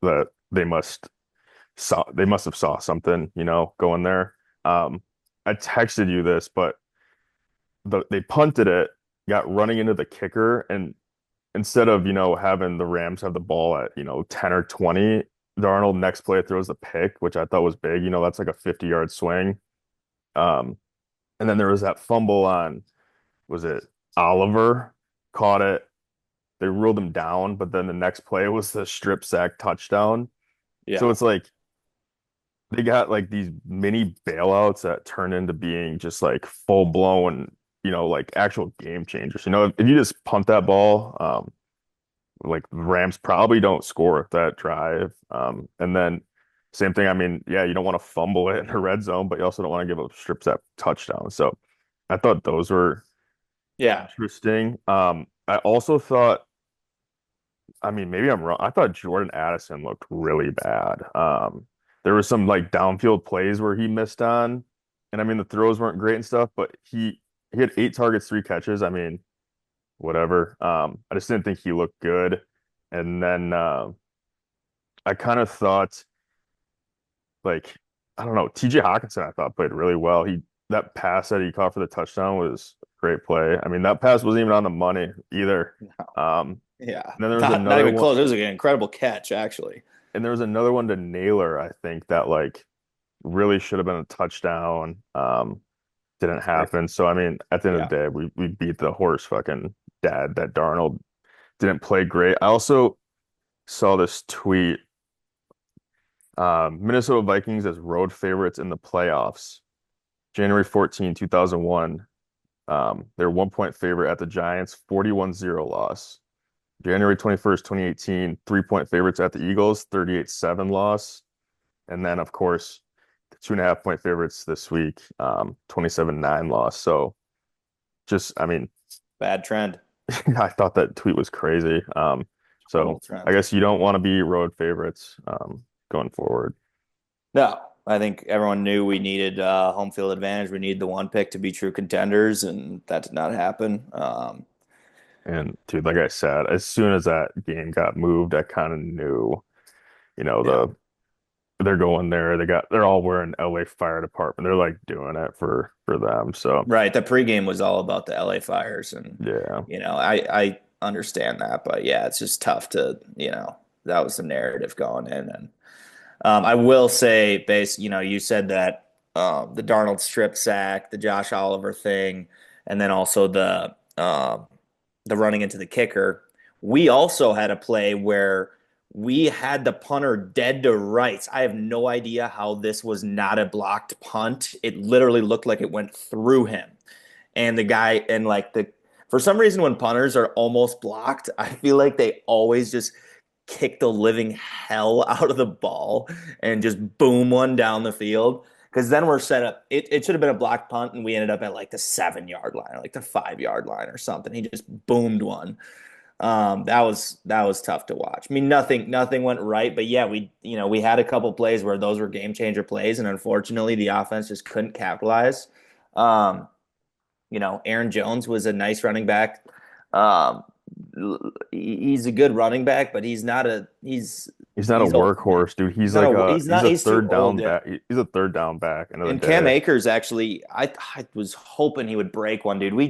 that they must have saw something, going there. I texted you this, but they punted it, got running into the kicker, and instead of, having the Rams have the ball at, 10 or 20, Darnold next play throws the pick, which I thought was big. That's like a 50-yard swing. Um, and then there was that fumble on, was it Oliver? Caught it. They ruled him down, but then the next play was the strip sack touchdown. So Yeah. it's like they got like these mini bailouts that turn into being just like full blown, like actual game changers. If you just punt that ball, like the Rams probably don't score that drive. And then same thing. I mean, yeah, you don't want to fumble it in the red zone, but you also don't want to give up strip sack touchdown. So I thought those were Yeah. interesting. I also thought, I mean, maybe I'm wrong. I thought Jordan Addison looked really bad. There was some like downfield plays where he missed on, and I mean the throws weren't great and stuff, but he had 8 targets, 3 catches. I mean, whatever. I just didn't think he looked good. And then I kind of thought like I don't know, TJ Hawkinson I thought played really well. That pass that he caught for the touchdown was a great play. I mean, that pass wasn't even on the money either. Um, Yeah. and then there was Not another even one, close. It was an incredible catch, actually. and there was another one to Naylor, I think, that like really should have been a touchdown. Didn't happen. So I mean, at the end of Yeah. the day, we beat the horse fucking dead that Darnold didn't play great. I also saw this tweet. Minnesota Vikings as road favorites in the playoffs. January 14, 2001. They're 1 point favorite at the Giants, 41-0 loss. January 21st, 2018, 3 point favorites at the Eagles, 38-7 loss. And then, of course, the 2.5 point favorites this week, 27-9 loss. So just, I mean, Bad trend. I thought that tweet was crazy. Total So I trend. guess you don't want to be road favorites going forward. No, I think everyone knew we needed home field advantage. We needed the one pick to be true contenders, and that did not happen. And dude, like I said, as soon as that game got moved, I kind of knew, Yeah. they're going there. They're all wearing LA Fire Department. They're like doing it for them. So Right. The pregame was all about the LA Fires, and yeah, I understand that, but yeah, it's just tough to, that was the narrative going in, and I will say, you said that the Darnold strip sack, the Josh Oliver thing, and then also the running into the kicker. We also had a play where we had the punter dead to rights. I have no idea how this was not a blocked punt. It literally looked like it went through him. And the guy, and like for some reason, when punters are almost blocked, I feel like they always just kick the living hell out of the ball and just boom one down the field. Because then we're set up. It should have been a blocked punt, and we ended up at like the 7 yard line or like the 5 yard line or something. He just boomed one. That was tough to watch. I mean, nothing went right, but yeah, we had a couple plays where those were game changer plays, and unfortunately, the offense just couldn't capitalize. Um, Aaron Jones was a nice running back. Um, he's a good running back, but he's not a he's old, man. workhorse, dude. He's a He's too third old. down Yeah. back. He's a third down back. End of the And Cam day, Akers actually, I was hoping he would break one, dude. We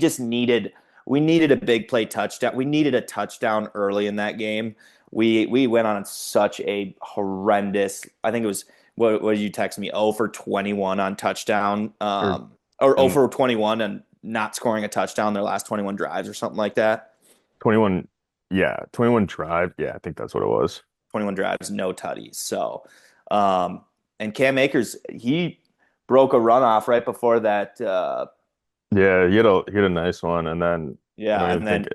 needed a big play touchdown. We needed a touchdown early in that game. We went on such a horrendous. I think it was what did you text me? 0 for 21 on touchdown, or or 0 and for 21 and not scoring a touchdown their last 21 drives or something like that. 21. Yeah, 21 drive. Yeah, I think that's what it was. 21 drives, no tutties. So, and Cam Akers, he broke a runoff right before that. Yeah, he had a nice one, and then I Yeah, don't even and think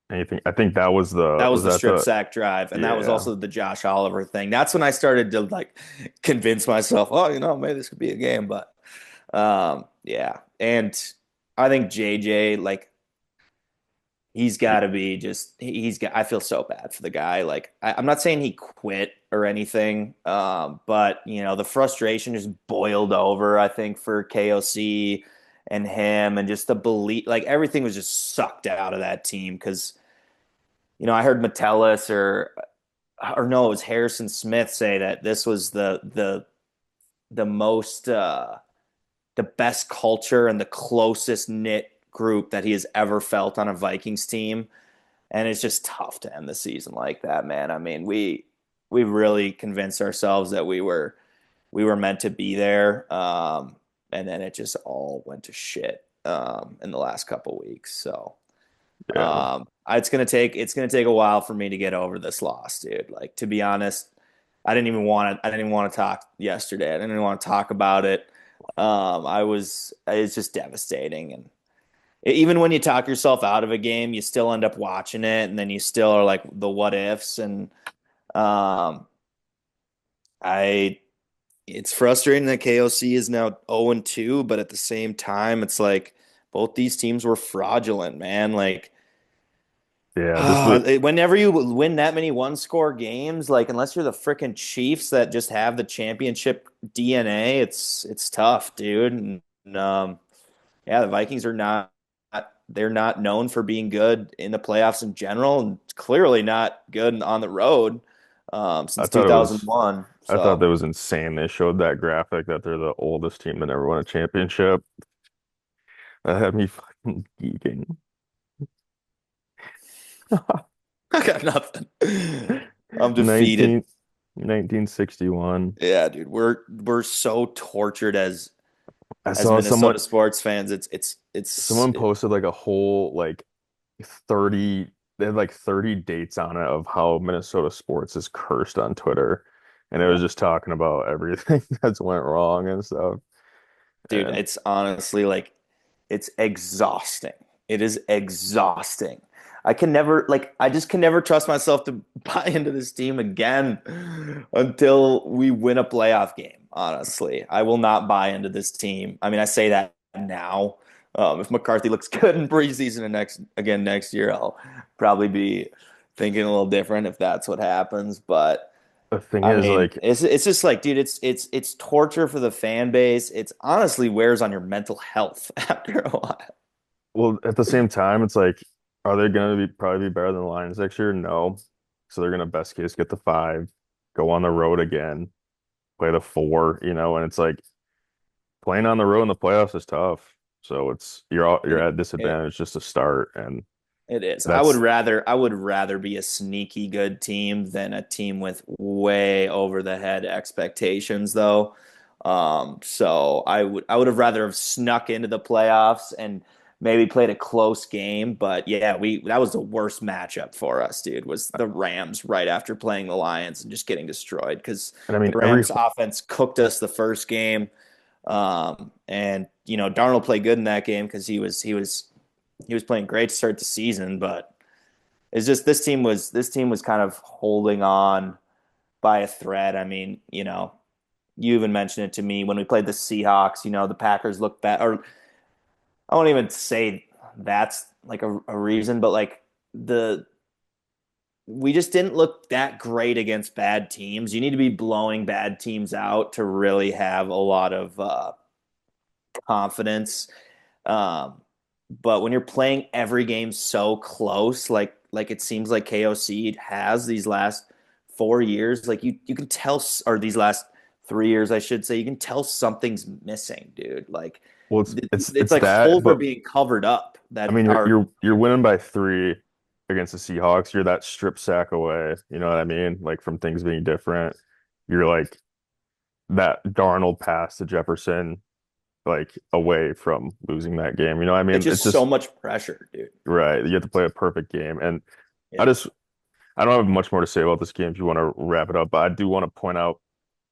then anything. I think that was that was was the that strip the sack drive, and that was yeah also the Josh Oliver thing. That's when I started to like convince myself, oh, maybe this could be a game. But yeah, and I think JJ, like, he's got to be just he's got. I feel so bad for the guy. Like, I'm not saying he quit or anything, but the frustration just boiled over. I think for KOC and him, and just the belief, like everything was just sucked out of that team because I heard Metellus or no, it was Harrison Smith say that this was the most the best culture and the closest knit group that he has ever felt on a Vikings team. And it's just tough to end the season like that, man. I mean, we really convinced ourselves that we were meant to be there, and then it just all went to shit in the last couple weeks. So yeah. it's gonna take a while for me to get over this loss, dude. Like, to be honest, I didn't even want to talk yesterday. I didn't even want to talk about it. It's just devastating, and even when you talk yourself out of a game, you still end up watching it, and then you still are like the what ifs, and um, I it's frustrating that KOC is now 0-2, but at the same time, it's like both these teams were fraudulent, man. Like, Yeah, this was whenever you win that many one score games, like, unless you're the freaking Chiefs that just have the championship DNA, it's tough, dude. And yeah, the Vikings are not they're not known for being good in the playoffs in general, and clearly not good on the road I since thought it was 2001. I thought So that was insane. They showed that graphic that they're the oldest team that ever won a championship. That had me fucking geeking. I got nothing. I'm defeated. 19 1961. Yeah, dude, we're so tortured I as saw Minnesota sports fans. It's someone posted like a whole like 30 they had like 30 dates on it of how Minnesota sports is cursed on Twitter. And it was yeah, just talking about everything that's went wrong and stuff. dude, And it's honestly like it's exhausting. It is exhausting. I can never I just can never trust myself to buy into this team again until we win a playoff game, honestly. I will not buy into this team. I mean, I say that now. If McCarthy looks good in preseason and next year, I'll probably be thinking a little different if that's what happens. But the thing I is mean, like, it's just like, dude, it's torture for the fan base. It's honestly wears on your mental health after a while. well, at the same time, it's like, are they going to be probably be better than the Lions next year? No. So they're going to best case get the five, go on the road again, play the four, and it's like playing on the road in the playoffs is tough. So you're It, at it, disadvantage just to start, and it is. that's I would rather be a sneaky good team than a team with way over the head expectations, though. So I would have rather have snuck into the playoffs and maybe played a close game. But yeah, we that was the worst matchup for us, dude. Was the Rams right after playing the Lions and just getting destroyed because and I the mean Rams offense cooked us the first game. And Darnold played good in that game because he was playing great to start the season, but it's just this team was kind of holding on by a thread. I mean, you even mentioned it to me when we played the Seahawks. The Packers looked bad, or I won't even say that's like a reason, but like the we just didn't look that great against bad teams. You need to be blowing bad teams out to really have a lot of confidence. Um, but when you're playing every game so close, like it seems like KOC has these last 4 years, like you can tell, or these last 3 years, I should say, you can tell something's missing, dude. Like well, it's it's like that, holes are but being covered up I that mean are you're winning by three against the Seahawks. You're that strip sack away. You know what I mean? Like from things being different. You're like that Darnold pass to Jefferson, like away from losing that game. You know what I it's mean? It's just so just much pressure, dude. right. You have to play a perfect game. And I Yeah. just I don't have much more to say about this game if you want to wrap it up, but I do want to point out,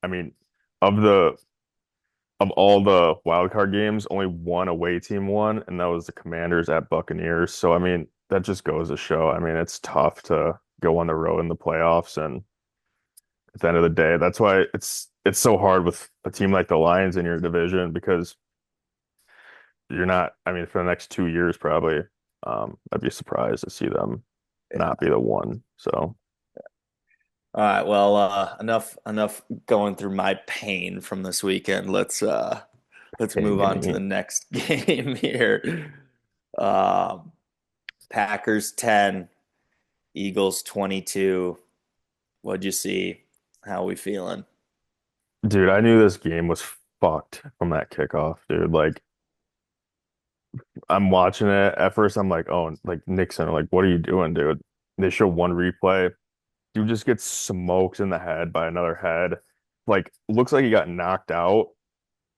I mean, of the of all the wild card games, only one away team won, and that was the Commanders at Buccaneers. So I mean, that just goes to show. I mean, it's tough to go on the road in the playoffs, and at the end of the day, that's why it's so hard with a team like the Lions in your division because you're not. I mean, for the next 2 years, probably, I'd be surprised to see them Yeah. not be the one. So, All right. Well, enough going through my pain from this weekend. Let's hey, move on to the Minnie. next game here. Um, Packers 10, Eagles 22. What'd you see? How we feeling? Dude, I knew this game was fucked from that kickoff, dude. Like, I'm watching it. At first, I'm like, oh, like Nixon, like, what are you doing, dude? They show one replay. Dude just gets smoked in the head by another head. Like, looks like he got knocked out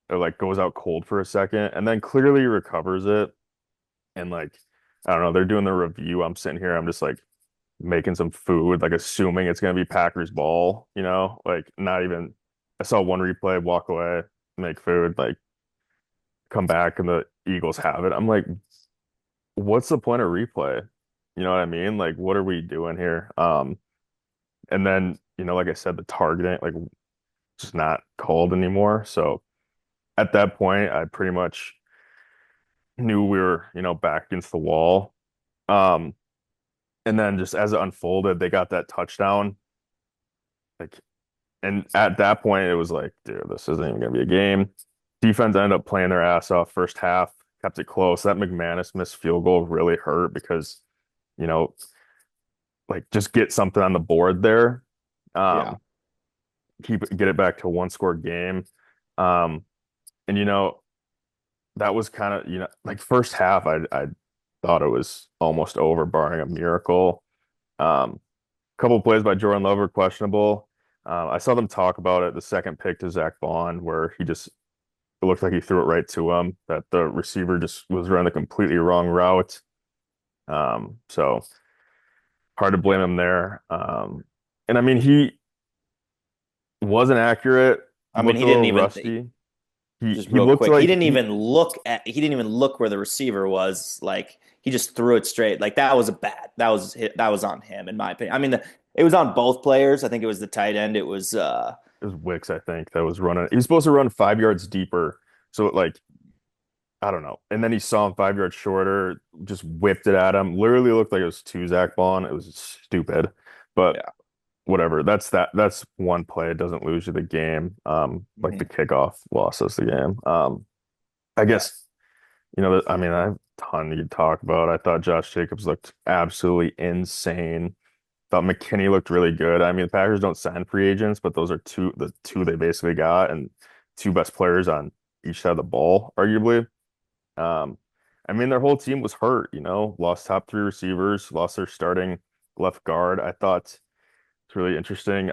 or like goes out cold for a second and then clearly recovers it. And like, I don't know, they're doing the review. I'm sitting here, I'm just like making some food, like assuming it's gonna be Packers ball, like not even I saw one replay, walk away, make food, like come back and the Eagles have it. I'm like, what's the point of replay? You know what I mean? Like, what are we doing here? And then, like I said, the targeting, like, just not called anymore. So at that point, I pretty much knew we were, back against the wall. Um, and then just as it unfolded, they got that touchdown. Like, and at that point, it was like, dude, this isn't even gonna be a game. Defense ended up playing their ass off first half, kept it close. That McManus missed field goal really hurt because, you know, like just get something on the board there. Yeah. Um, get it back to a one score game. Um, and that was kind of, like first half I thought it was almost over barring a miracle. Um, couple plays by Jordan Love were questionable. I saw them talk about it. The second pick to Zach Bond, where it looked like he threw it right to him, that the receiver just was running the completely wrong route. So hard to blame Yeah. him there. And I mean, he wasn't accurate. He I mean, looked he a didn't little even rusty. just He real looked quick. like he He didn't even look where the receiver was. Like he just threw it straight. Like that was on him in my opinion. I mean, it was on both players. I think it was the tight end. It was it was Wicks, I think, that was running. He was supposed to run 5 yards deeper. So like I don't know. And then he saw him 5 yards shorter, just whipped it at him. Literally looked like it was two Zach Bond. It was stupid. But yeah. whatever. That's one play. It doesn't lose you the game. Like the Mhm. kickoff lost us the game. I Yeah. guess, I mean, I have a ton you talk about. I thought Josh Jacobs looked absolutely insane. Thought McKinney looked really good. I mean, the Packers don't sign free agents, but those are the two they basically got and two best players on each side of the ball, arguably. Um, I mean, their whole team was hurt, lost top three receivers, lost their starting left guard. I thought it's really interesting.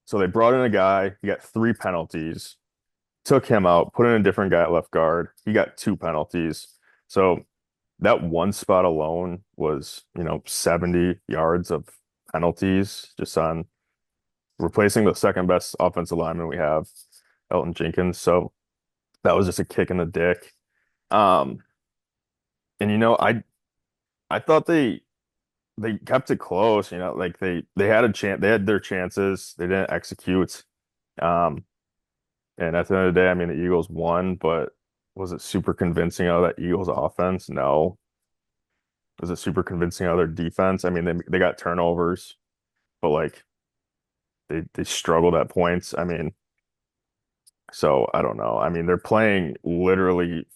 So they brought in a guy, he got three penalties, took him out, put in a different guy at left guard. He got two penalties. So that one spot alone was, 70 yards of penalties just on replacing the second best offensive lineman we have, Elton Jenkins. So that was just a kick in the dick. Um, and I thought they kept it close, like they had a chance, they had their chances, they didn't execute. Um, and at the end of the day, I mean the Eagles won, but was it super convincing out of that Eagles offense? No. Was it super convincing out of their defense? I mean they got turnovers, but like they struggled at points. I mean, so I don't know. I mean, they're playing literally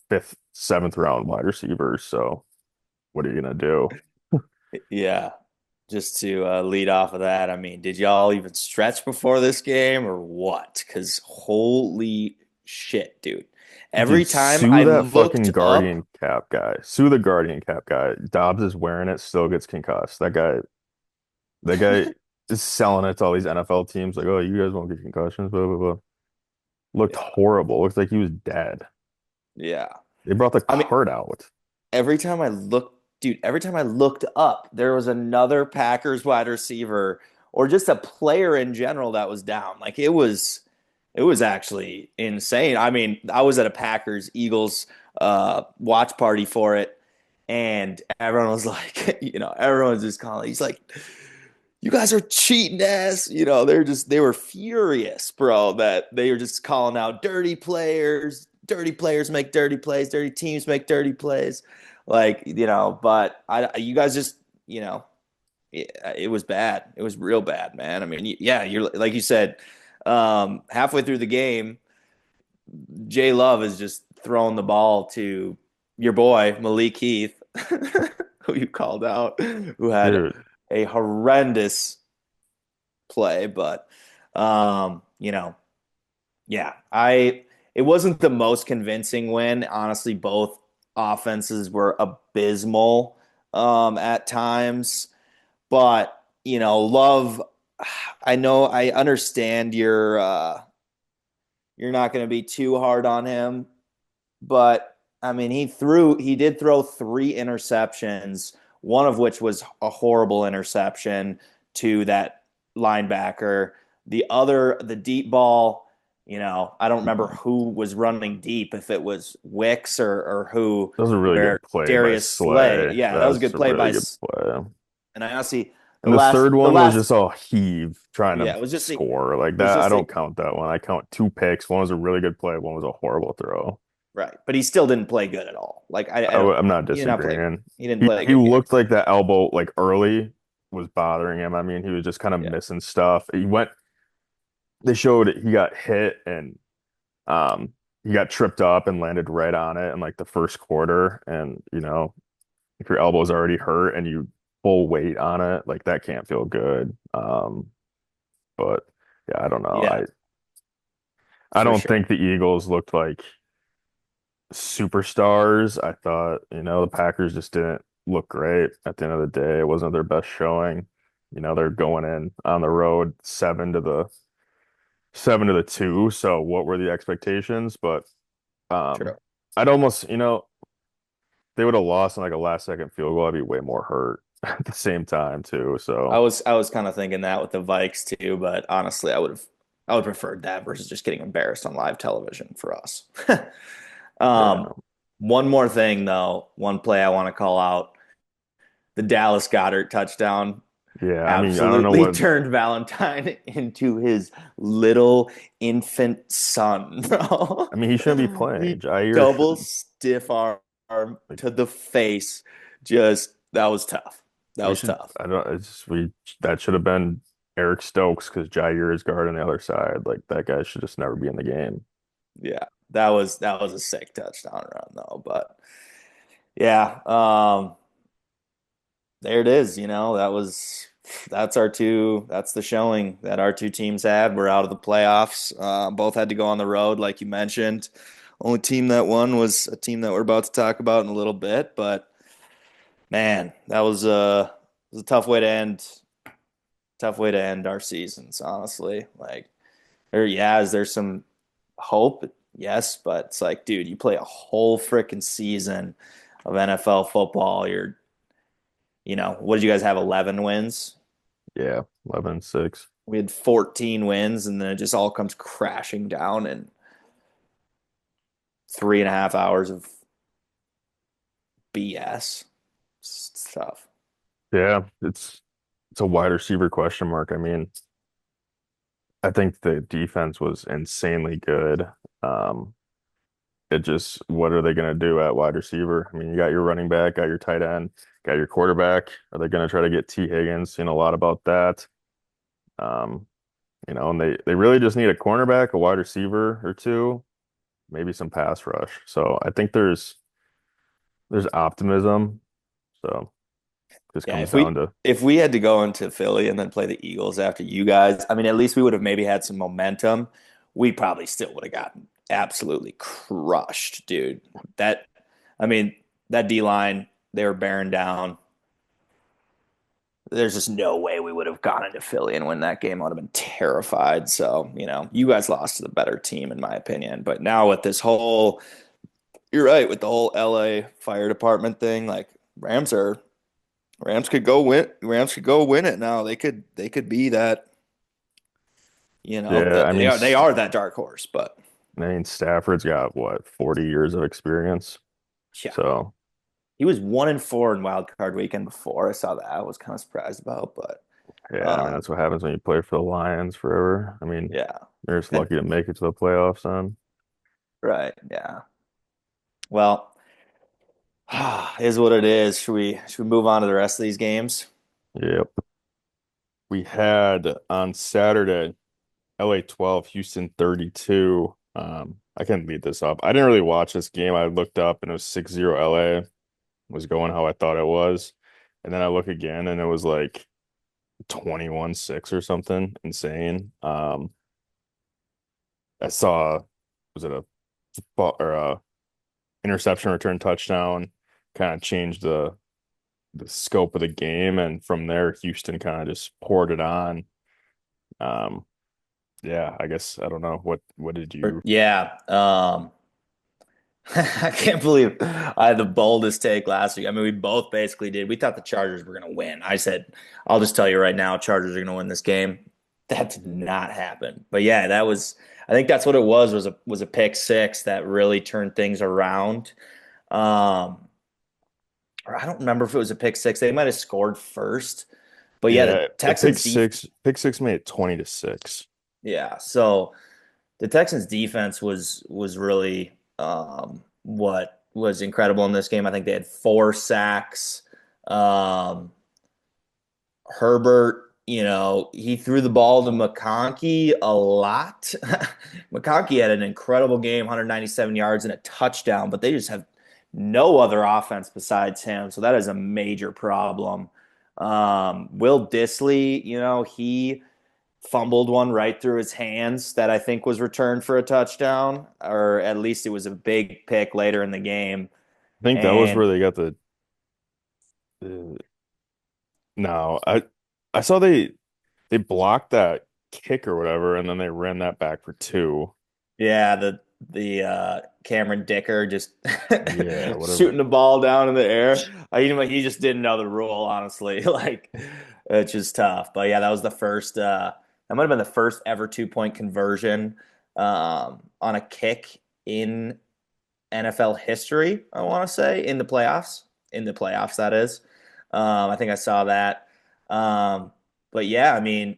fifth, seventh round wide receivers, so what are you gonna do? Yeah. Just to lead off of that, I mean, did y'all even stretch before this game or what? Because holy shit, dude. Every Dude, time sue I that looked fucking up, Guardian cap guy. Sue the Guardian cap guy. Dobbs is wearing it, still gets concussed. That guy is selling it to all these NFL teams, like, oh, you guys won't get concussions, blah, blah, blah. Looked yeah, horrible. Looked like he was dead. yeah. They brought the I mean, cart out. every time I looked up, there was another Packers wide receiver or just a player in general that was down. Like it was actually insane. I mean, I was at a Packers Eagles watch party for it, and everyone was like, everyone's just calling. He's like, "You guys are cheating ass." They were furious, bro, that they were just calling out dirty players. Dirty players make dirty plays. Dirty teams make dirty plays. Like, but you guys just, it was bad. It was real bad, man. I mean, yeah, you're like you said, halfway through the game, Jay Love is just throwing the ball to your boy Malik Heath, who you called out, who had Dude, a horrendous play. But yeah, I it wasn't the most convincing win. Honestly, both offenses were abysmal at times. But Love, I know I understand you're not going to be too hard on him, but I mean he did throw three interceptions, one of which was a horrible interception to that linebacker. The deep ball, I don't remember who was running deep, if it was Wicks or who, that was a really where good play by Darius Slay. Slay. Yeah, that was a That's good a play really by. good play. And I honestly, And the third the one was last, just all heave, trying yeah, to it was just score. Like it was that, I just a don't count that one. I count two picks. One was a really good play, one was a horrible throw. right, but he still didn't play good at all. Like I don't, I'm not he did not play. disagreeing. He didn't He play a he good game. looked like that elbow like early was bothering him. I mean, he was just kind of Yeah, missing stuff. They showed he got hit and he got tripped up and landed right on it in like the first quarter. And if your elbow's already hurt and you full weight on it, like that can't feel good. But yeah, I don't know. yeah, I for don't sure. think the Eagles looked like superstars. I thought, the Packers just didn't look great at the end of the day. It wasn't their best showing. They're going in on the road 7-2. So what were the expectations? But True. I'd almost, they would have lost in like a last second field goal. I'd be way more hurt at the same time too. So I was kind of thinking that with the Vikes too, but honestly, I would prefer that versus just getting embarrassed on live television for us. yeah, Um, one more thing though, one play I want to call out, the Dallas Goddard touchdown yeah. I mean, I don't know absolutely what. turned Valentine into his little infant son, bro. I mean, he shouldn't be playing. He Jair double should. stiff arm Like, to the face. Just that was tough. That we was should. tough. I don't. It's we. That should have been Eric Stokes because Jair is guarding the other side. Like that guy should just never be in the game. Yeah, that was a sick touchdown run though. But yeah, there it is. That's our two. That's the showing that our two teams had. We're out of the playoffs. Both had to go on the road, like you mentioned. Only team that won was a team that we're about to talk about in a little bit. But man, was a tough way to end our seasons. Honestly, like is there some hope? Yes, but it's like, dude, you play a whole freaking season of NFL football. What did you guys have? 11 wins. Yeah, 11-6. We had 14 wins, and then it just all comes crashing down in 3.5 hours of BS. It's tough. Yeah, it's a wide receiver question mark. I mean, I think the defense was insanely good. Um, it just, what are they going to do at wide receiver? I mean, you got your running back, got your tight end, got your quarterback. Are they going to try to get T. Higgins? Seen a lot about that. Um, and they really just need a cornerback, a wide receiver or two, maybe some pass rush. So I think there's optimism. So this Yeah, comes down to if we had to go into Philly and then play the Eagles after you guys, I mean, at least we would have maybe had some momentum. We probably still would have gotten absolutely crushed, dude. That, I mean, that D line, they were bearing down. There's just no way we would have gone into Philly and win that game. I would have been terrified. So, you guys lost to the better team, in my opinion. But now with this whole, you're right, with the whole LA fire department thing, like Rams could go win. Rams could go win it now. They could be that. yeah. That they are that dark horse. But I mean Stafford's got what 40 years of experience. yeah, So he was 1-4 in wild card weekend before. I saw that. I was kind of surprised about, but yeah, I mean um, that's what happens when you play for the Lions forever. I mean yeah, they're just lucky to make it to the playoffs then. right, yeah. Well, is what it is. Should we move on to the rest of these games? Yep. We had on Saturday LA 12, Houston 32. I can lead this up. I didn't really watch this game. I looked up and it was 6-0 LA was going how I thought it was. And then I look again and it was like 21-6 or something insane. I saw, was it a or a interception return touchdown, kind of changed the scope of the game, and from there Houston kind of just poured it on. Um, yeah, I guess I don't know what did you? Yeah. I can't believe I had the boldest take last week. I mean, we both basically did. We thought the Chargers were going to win. I said, I'll just tell you right now, Chargers are going to win this game. That did not happen. But yeah, I think that's what it was a pick six that really turned things around. Um, or I don't remember if it was a pick six. They might have scored first. But yeah, the Yeah, a Texans def pick six made it 20-6. yeah, so the Texans defense was really what was incredible in this game. I think they had 4 sacks. Um, Herbert, he threw the ball to McConkey a lot. McConkey had an incredible game, 197 yards and a touchdown, but they just have no other offense besides him. So that is a major problem. Will Disley, he fumbled one right through his hands that I think was returned for a touchdown, or at least it was a big pick later in the game. I think that was And where they got the no. I saw they blocked that kick or whatever, and then they ran that back for two. Yeah, the Cameron Dicker just Yeah, whatever. shooting the ball down in the air. He just didn't know the rule, honestly. Like it's just tough. But yeah, that was the first that might have been the first ever 2-point conversion on a kick in NFL history, I want to say, in the playoffs. In the playoffs, that is. I think I saw that. Um, but yeah, I mean,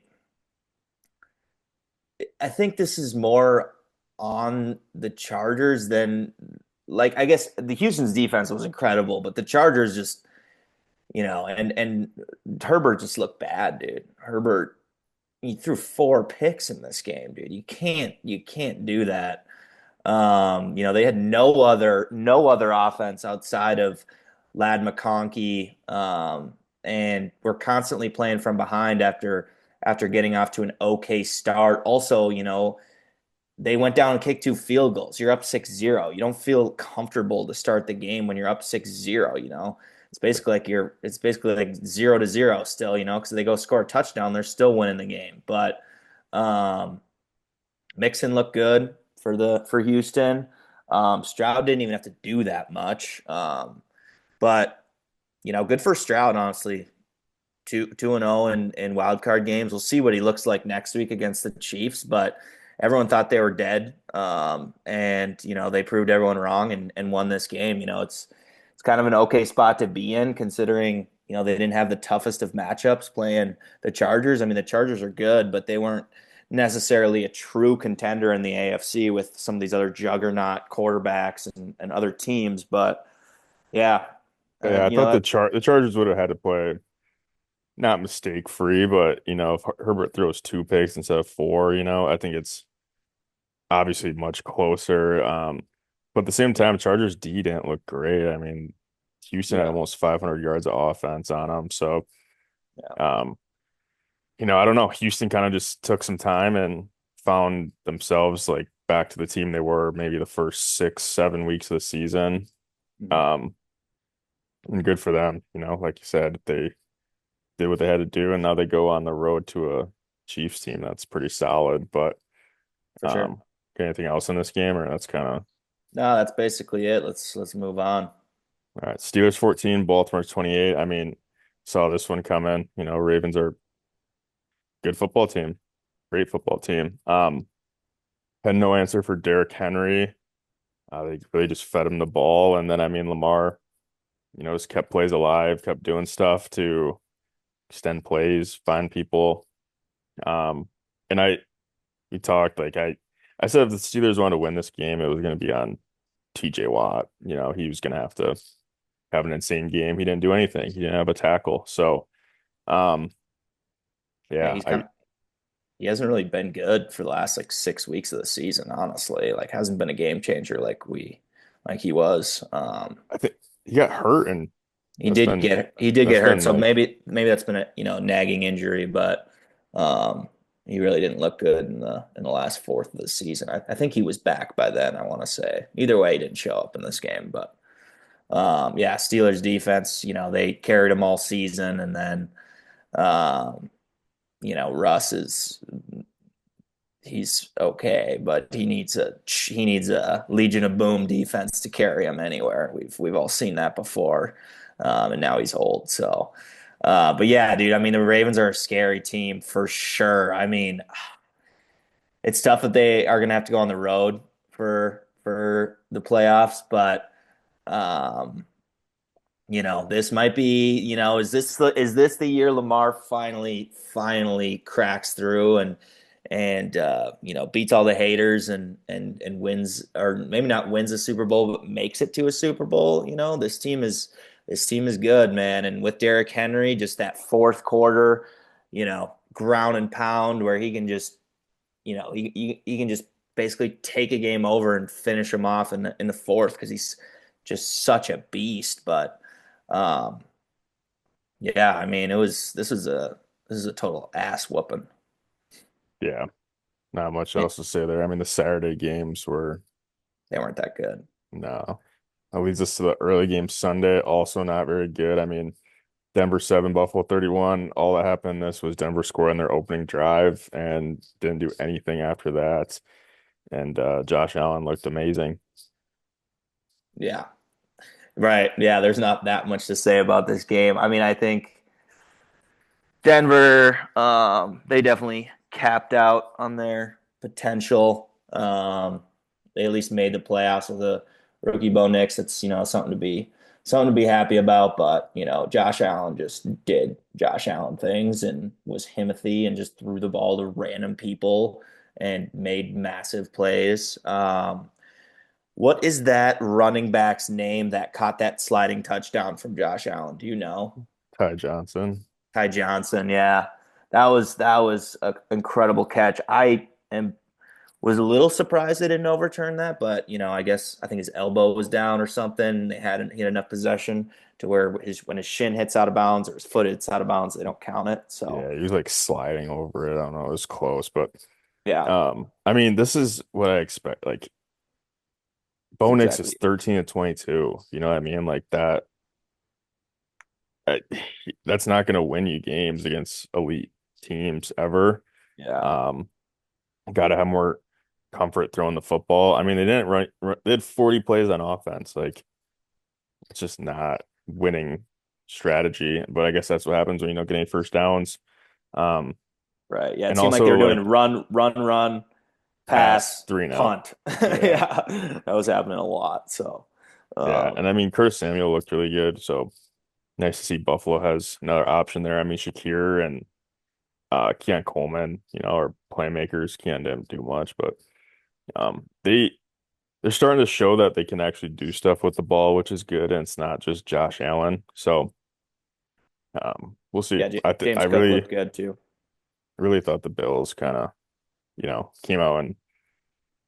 I think this is more on the Chargers than like I guess the Houston's defense was incredible, but the Chargers just and Herbert just looked bad, dude. Herbert he threw 4 picks in this game, dude. You can't do that. They had no other offense outside of Lad McConkey, and we're constantly playing from behind after getting off to an okay start. Also, they went down and kicked 2 field goals. You're up 6-0. You don't feel comfortable to start the game when you're up 6-0, you know. It's basically like 0-0 still, because they go score a touchdown, they're still winning the game. But um Mixon looked good for Houston. Stroud didn't even have to do that much. But good for Stroud, honestly. 2-0 in wild card games. We'll see what he looks like next week against the Chiefs, but everyone thought they were dead. And they proved everyone wrong and won this game. It's kind of an okay spot to be in considering, they didn't have the toughest of matchups playing the Chargers. I mean, the Chargers are good, but they weren't necessarily a true contender in the AFC with some of these other juggernaut quarterbacks and other teams. But yeah, Yeah, I thought that's the Chargers would have had to play not mistake free, but if Herbert throws two picks instead of four, I think it's obviously much closer. But at the same time, Chargers D didn't look great. I mean, Houston had yeah, almost 500 yards of offense on them. So, yeah. um, I don't know. Houston kind of just took some time and found themselves like back to the team they were maybe the first 6, 7 weeks of the season. Mhm. Um, and good for them. Like you said, they did what they had to do, and now they go on the road to a Chiefs team that's pretty solid. But For sure. um, got anything else in this game, or that's kind of No, that's basically it. Let's move on. all right. Steelers 14, Baltimore 28. I mean, saw this one coming. Ravens are a good football team, great football team. Had no answer for Derrick Henry. They really just fed him the ball, and then I mean Lamar, just kept plays alive, kept doing stuff to extend plays, find people. And we talked like I said if the Steelers wanted to win this game, it was going to be on TJ Watt. He was going to have to have an insane game. He didn't do anything. He didn't have a tackle. So, um, Yeah, yeah, he hasn't really been good for the last like 6 weeks of the season, honestly. Like hasn't been a game changer like he was. I think he got hurt, and He did get he did that's get hurt, been so like maybe that's been a nagging injury, but um he really didn't look good in the last fourth of the season. I think he was back by then, I want to say. Either way, he didn't show up in this game, but yeah, Steelers defense, they carried him all season, and then um, Russ is he's okay, but he needs a Legion of Boom defense to carry him anywhere. We've all seen that before, and now he's old. So, but yeah, dude. I mean, the Ravens are a scary team for sure. I mean, it's tough that they are going to have to go on the road for the playoffs, but um, this might be, is this the year Lamar finally cracks through and beats all the haters and wins, or maybe not wins a Super Bowl, but makes it to a Super Bowl. This team is good, man. And with Derrick Henry, just that fourth quarter, ground and pound where he can just, he can just basically take a game over and finish him off in the fourth because he's just such a beast. But um, yeah, I mean, this is a total ass whooping. yeah, not much Eh, else to say there. I mean, the Saturday games were They weren't that good. no. That leads us to the early game Sunday, also not very good. I mean, Denver 7, Buffalo 31. All that happened in this was Denver scoring their opening drive and didn't do anything after that. And Josh Allen looked amazing. Yeah. Right. Yeah, there's not that much to say about this game. I mean, I think Denver, they definitely capped out on their potential. They at least made the playoffs with a rookie Bo Nix. That's something to be happy about. But Josh Allen just did Josh Allen things and was himothy and just threw the ball to random people and made massive plays. What is that running back's name that caught that sliding touchdown from Josh Allen? Do you know? Ty Johnson. Ty Johnson, yeah. That was an incredible catch. I am was a little surprised they didn't overturn that, but I think his elbow was down or something. He had enough possession to where when his shin hits out of bounds or his foot hits out of bounds, they don't count it. So Yeah, he was like sliding over it. I don't know, it was close, but yeah, I mean, this is what I expect. Like it's Bo Nix is exactly 13 to 22. You know what I mean? Like that I- that's not going to win you games against elite teams ever. yeah, Um, got to have more comfort throwing the football. I mean, they didn't they had 40 plays on offense. Like it's just not winning strategy. But I guess that's what happens when you don't get any first downs. Um, right. Yeah, it and seemed like they also were doing like run, pass pass, 3 and out. punt. Yeah. Yeah, that was happening a lot. So Yeah. um, And I mean, Curtis Samuel looked really good. So nice to see Buffalo has another option there. I mean, Shakir and Keon Coleman, are playmakers. Keon didn't do much, but they're starting to show that they can actually do stuff with the ball, which is good, and it's not just Josh Allen. So we'll see. yeah, I James Cook really looked good too, really thought the Bills kind of came out, and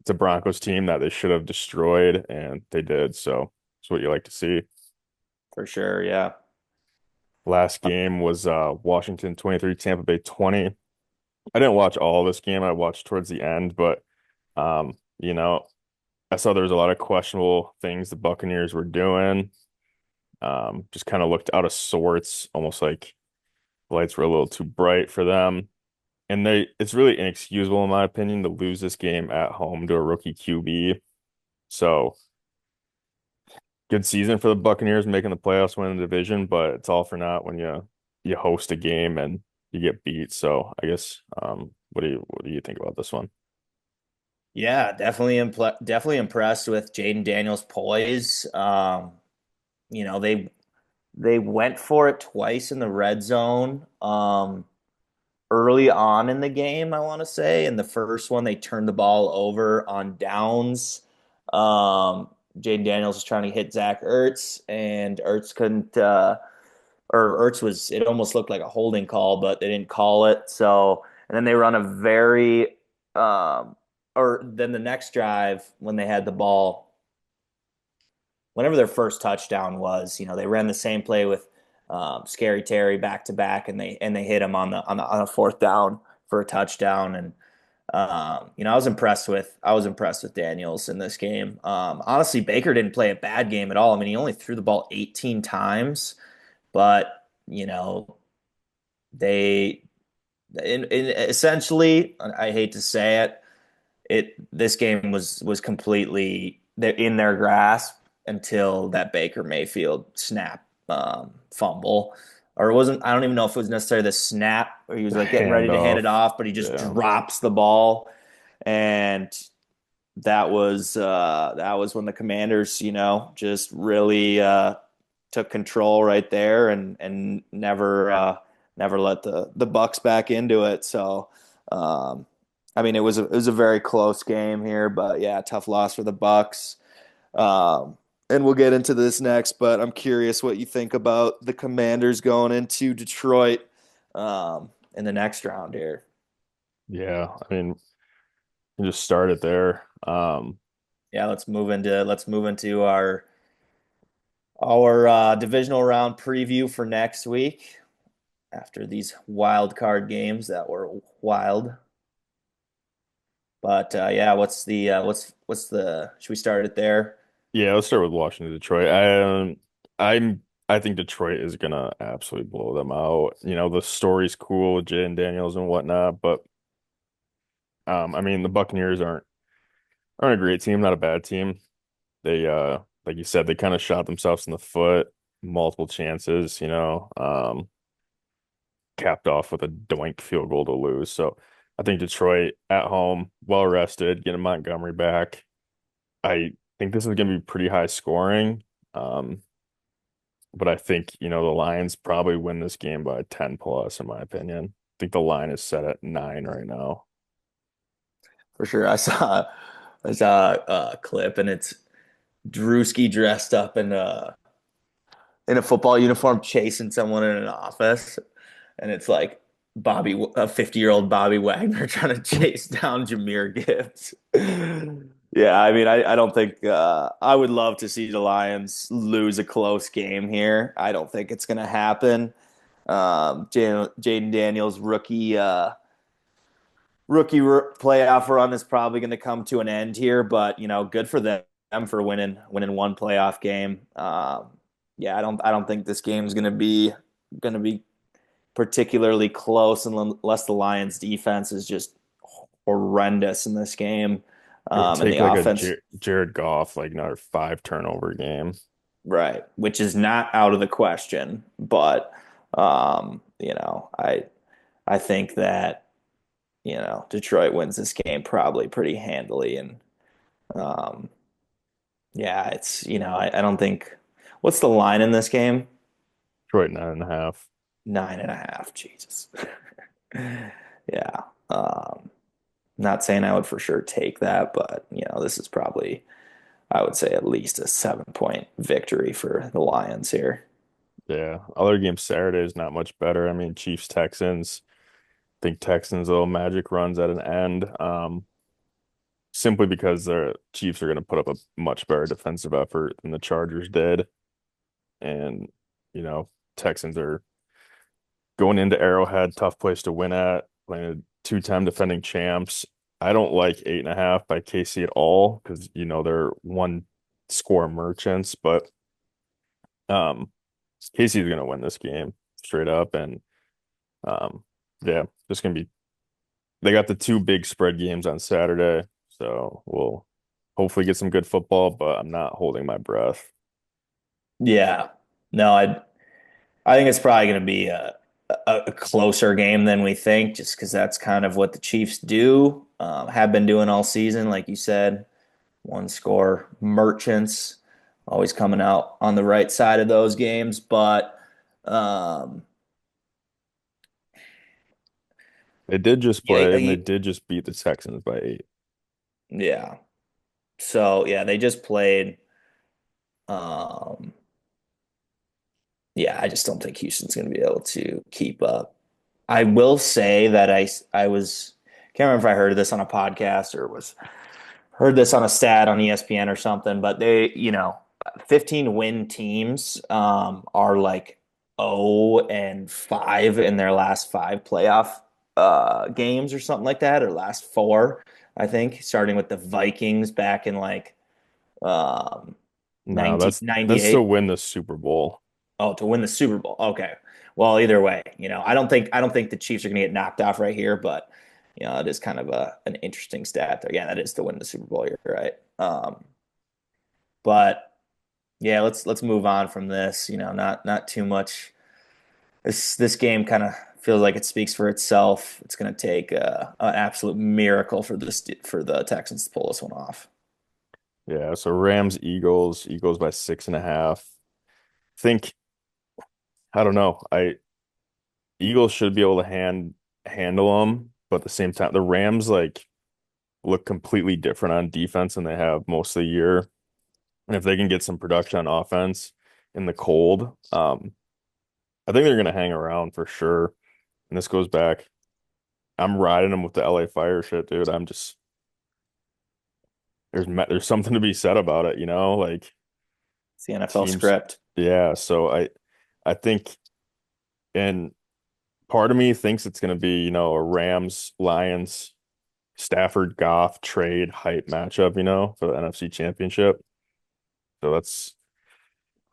it's a Broncos team that they should have destroyed, and they did. So it's what you like to see. for sure. Yeah. Last game was Washington 23, Tampa Bay 20. I didn't watch all this game. I watched towards the end, but um, you know, I saw there was a lot of questionable things the Buccaneers were doing. Just kind of looked out of sorts, almost like the lights were a little too bright for them. And it's really inexcusable in my opinion to lose this game at home to a rookie QB. So good season for the Buccaneers making the playoffs, winning the division, but it's all for naught when you host a game and you get beat. So I guess what do you think about this one? Yeah, definitely impressed with Jaden Daniels' poise. They went for it twice in the red zone. Early on in the game, I want to say. In the first one, they turned the ball over on downs. Jaden Daniels was trying to hit Zach Ertz, and Ertz couldn't. Or Ertz was. It almost looked like a holding call, but they didn't call it. So, and then they run a very. Or then the next drive when they had the ball, whenever their first touchdown was, they ran the same play with Scary Terry back to back, and they hit him on a fourth down for a touchdown. And I was impressed with Daniels in this game. Honestly, Baker didn't play a bad game at all. I mean, he only threw the ball 18 times, but they essentially, I hate to say it, this game was completely in their grasp until that Baker Mayfield snap fumble. Or it wasn't, I don't even know if it was necessarily the snap or he was like getting ready to hand it Handoff. off, but he just Yeah. drops the ball. And that was when the Commanders, just really took control right there and never let the Bucks back into it. So I mean it was a very close game here, but yeah, tough loss for the Bucks. And we'll get into this next, but I'm curious what you think about the Commanders going into Detroit in the next round here. Yeah. I mean, you just start it there. Yeah, let's move into our divisional round preview for next week after these wild card games that were wild. But yeah, what's the should we start it there? Yeah, let's start with Washington, Detroit. I'm I think Detroit is gonna absolutely blow them out. The story's cool with Jay and Daniels and whatnot, but I mean the Buccaneers aren't a great team, not a bad team. They like you said, they kind of shot themselves in the foot, multiple chances, capped off with a doink field goal to lose. So I think Detroit at home, well rested, getting Montgomery back. I think this is going to be pretty high scoring. Um, but I think, the Lions probably win this game by 10 plus, in my opinion. I think the line is set at 9 right now. For sure. I saw a clip, and it's Drewski dressed up in a football uniform chasing someone in an office, and it's like a 50-year-old Bobby Wagner trying to chase down Jahmyr Gibbs. Yeah, I mean, I don't think I would love to see the Lions lose a close game here. I don't think it's going to happen. Jaden Daniels playoff run is probably going to come to an end here, but good for them for winning one playoff game. Yeah, I don't think this game is going to be particularly close unless the Lions defense is just horrendous in this game. It would And take the like a offense, Jared Goff, like another 5 turnover game. right, which is not out of the question, but I think that, Detroit wins this game probably pretty handily. And um, yeah, I don't think, what's the line in this game? Detroit 9.5. 9.5. Jesus. Yeah. Um, Not saying I would for sure take that, but this is probably, I would say, at least a 7 point victory for the Lions here. Yeah. Other game Saturday is not much better. I mean, Chiefs, Texans. I think Texans little magic runs at an end. Simply because the Chiefs are going to put up a much better defensive effort than the Chargers did. And, you know, Texans are going into Arrowhead, tough place to win at, playing a two-time defending champs. I don't like 8.5 by KC at all because, they're one score merchants, but um, KC is going to win this game straight up. And um, yeah, just going to be, they got the two big spread games on Saturday. So we'll hopefully get some good football, but I'm not holding my breath. Yeah. No, I think it's probably going to be a closer game than we think, just because that's kind of what the Chiefs do, have been doing all season, like you said. One score merchants, always coming out on the right side of those games. But um, They did just yeah, play and they did just beat the Texans by 8. yeah. So yeah, they just played. Um, yeah, I just don't think Houston's going to be able to keep up. I will say that I was can't remember if I heard this on a podcast or was heard this on a stat on ESPN or something, but 15 win teams are like 0-5 in their last five playoff games or something like that, or last four, I think, starting with the Vikings back in like um, No, that's to 1998. win the Super Bowl. Oh, to win the Super Bowl. Okay. Well, either way, I don't think the Chiefs are going to get knocked off right here, but it is kind of an interesting stat there. Yeah, that is to win the Super Bowl. You're right. But yeah, let's move on from this. Not too much. This game kind of feels like it speaks for itself. It's going to take an absolute miracle for the Texans to pull this one off. Yeah, so Rams, Eagles by 6.5. Think, I don't know. Eagles should be able to handle them, but at the same time, the Rams like look completely different on defense than they have most of the year. And if they can get some production on offense in the cold, I think they're going to hang around for sure. And this goes back. I'm riding them with the LA Fire shit, dude. There's something to be said about it, like It's the NFL teams. script. Yeah, so I think, and part of me thinks it's going to be, a Rams Lions Stafford Goff trade hype matchup, for the NFC Championship. So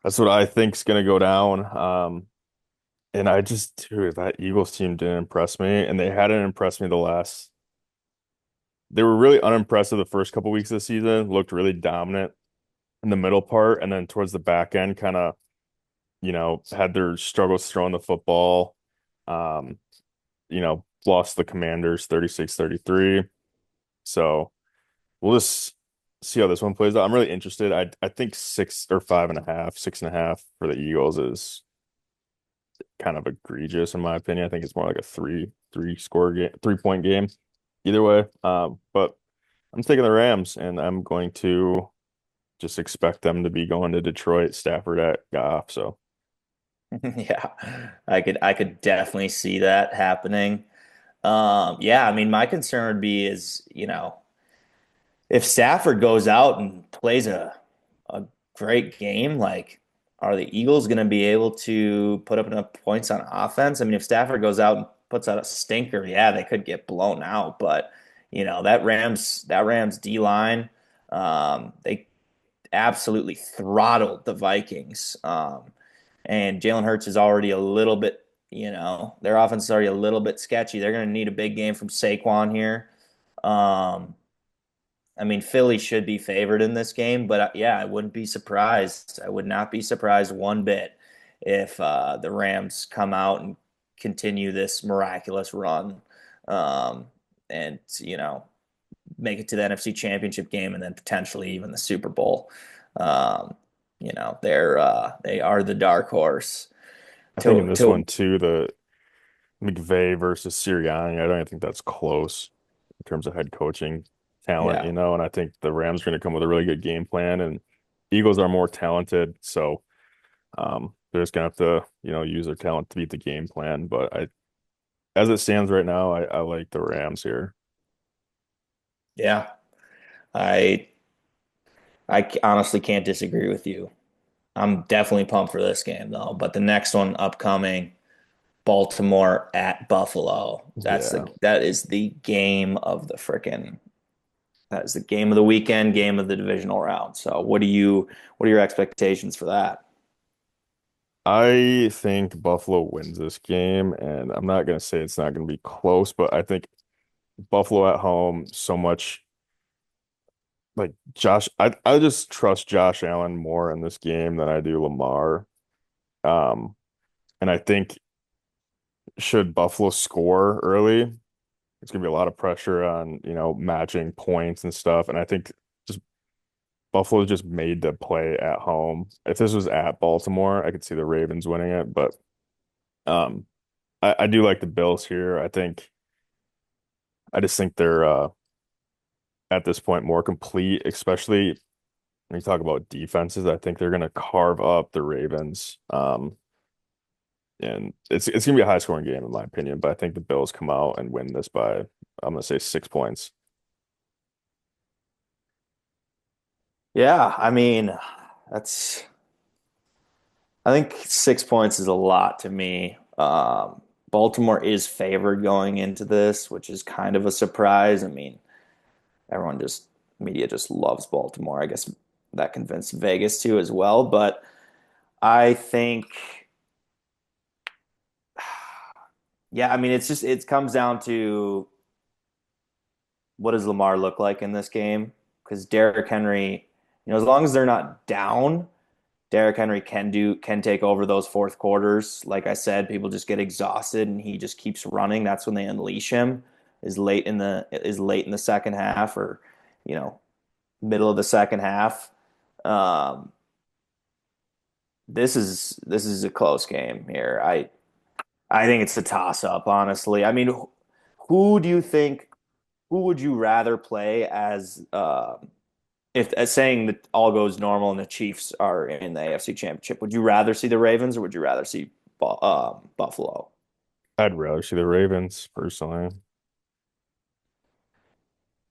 That's what I think's gonna go down. And I just, dude, that Eagles team didn't impress me, and they hadn't impressed me the last. They were really unimpressive the first couple weeks of the season, looked really dominant in the middle part, and then towards the back end, kind of, had their struggles throwing the football. Um, lost the Commanders 36-33. So we'll just see how this one plays out. I'm really interested. I think 6 or 5.5, 6.5 for the Eagles is kind of egregious in my opinion. I think it's more like a three score game, 3 point game. Either way. But I'm taking the Rams, and I'm going to just expect them to be going to Detroit, Stafford at Goff. So Yeah, I could definitely see that happening. Yeah, I mean, my concern would be is, if Stafford goes out and plays a great game, like, are the Eagles going to be able to put up enough points on offense? I mean, if Stafford goes out and puts out a stinker, yeah, they could get blown out. But that Rams D line, they absolutely throttled the Vikings. And Jalen Hurts is already a little bit, their offense is already a little bit sketchy. They're going to need a big game from Saquon here. Um, I mean, Philly should be favored in this game, but yeah, I wouldn't be surprised. I would not be surprised one bit if the Rams come out and continue this miraculous run, um, and make it to the NFC Championship game and then potentially even the Super Bowl. Um, they are the dark horse I think in to this one too, the McVay versus Sirianni, I don't even think that's close in terms of head coaching talent, yeah. and I think the Rams are going to come with a really good game plan, and Eagles are more talented, so they're just gonna have to, use their talent to beat the game plan. But as it stands right now, I like the Rams here. Yeah. I I honestly can't disagree with you. I'm definitely pumped for this game though. But the next one upcoming, Baltimore at Buffalo. Yeah. That is the game of the frickin' that is the game of the weekend, game of the divisional round. So what are your expectations for that? I think Buffalo wins this game, and I'm not going to say it's not going to be close, but I think Buffalo at home, so much like I just trust Josh Allen more in this game than I do Lamar. Um, and I think should Buffalo score early, it's going to be a lot of pressure on, matching points and stuff. And I think just Buffalo just made to play at home. If this was at Baltimore, I could see the Ravens winning it, but um, I do like the Bills here. I just think they're at this point more complete, especially when you talk about defenses. I think they're going to carve up the Ravens. And it's gonna be a high scoring game in my opinion, but I think the Bills come out and win this by I'm gonna say 6 points. Yeah, I mean, that's I think 6 points is a lot to me. Baltimore is favored going into this, which is kind of a surprise. I mean, everyone just media just loves Baltimore. I guess that convinced Vegas too as well. But I think, yeah, I mean, it comes down to what does Lamar look like in this game? Because Derrick Henry, as long as they're not down, Derrick Henry can take over those fourth quarters. Like I said, people just get exhausted and he just keeps running. That's when they unleash him. Is late in the second half or you know middle of the second half. Um, this is a close game here. I think it's a toss up. Honestly, I mean, who do you think? Who would you rather play if as saying that all goes normal and the Chiefs are in the AFC Championship? Would you rather see the Ravens or would you rather see Buffalo? I'd rather see the Ravens personally.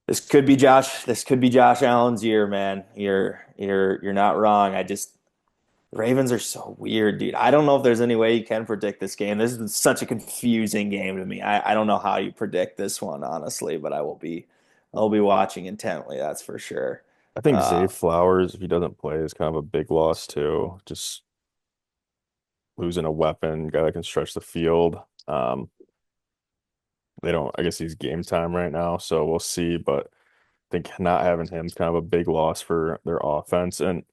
This could be Josh Allen's year, man. You're not wrong. Ravens are so weird, dude. I don't know if there's any way you can predict this game. This is such a confusing game to me. I don't know how you predict this one, honestly, but I'll be watching intently, that's for sure. I think Zay Uh, Flowers, if he doesn't play, is kind of a big loss too. Just losing a weapon, guy that can stretch the field. Um, they don't, I guess he's game time right now, so we'll see. But I think not having him is kind of a big loss for their offense. And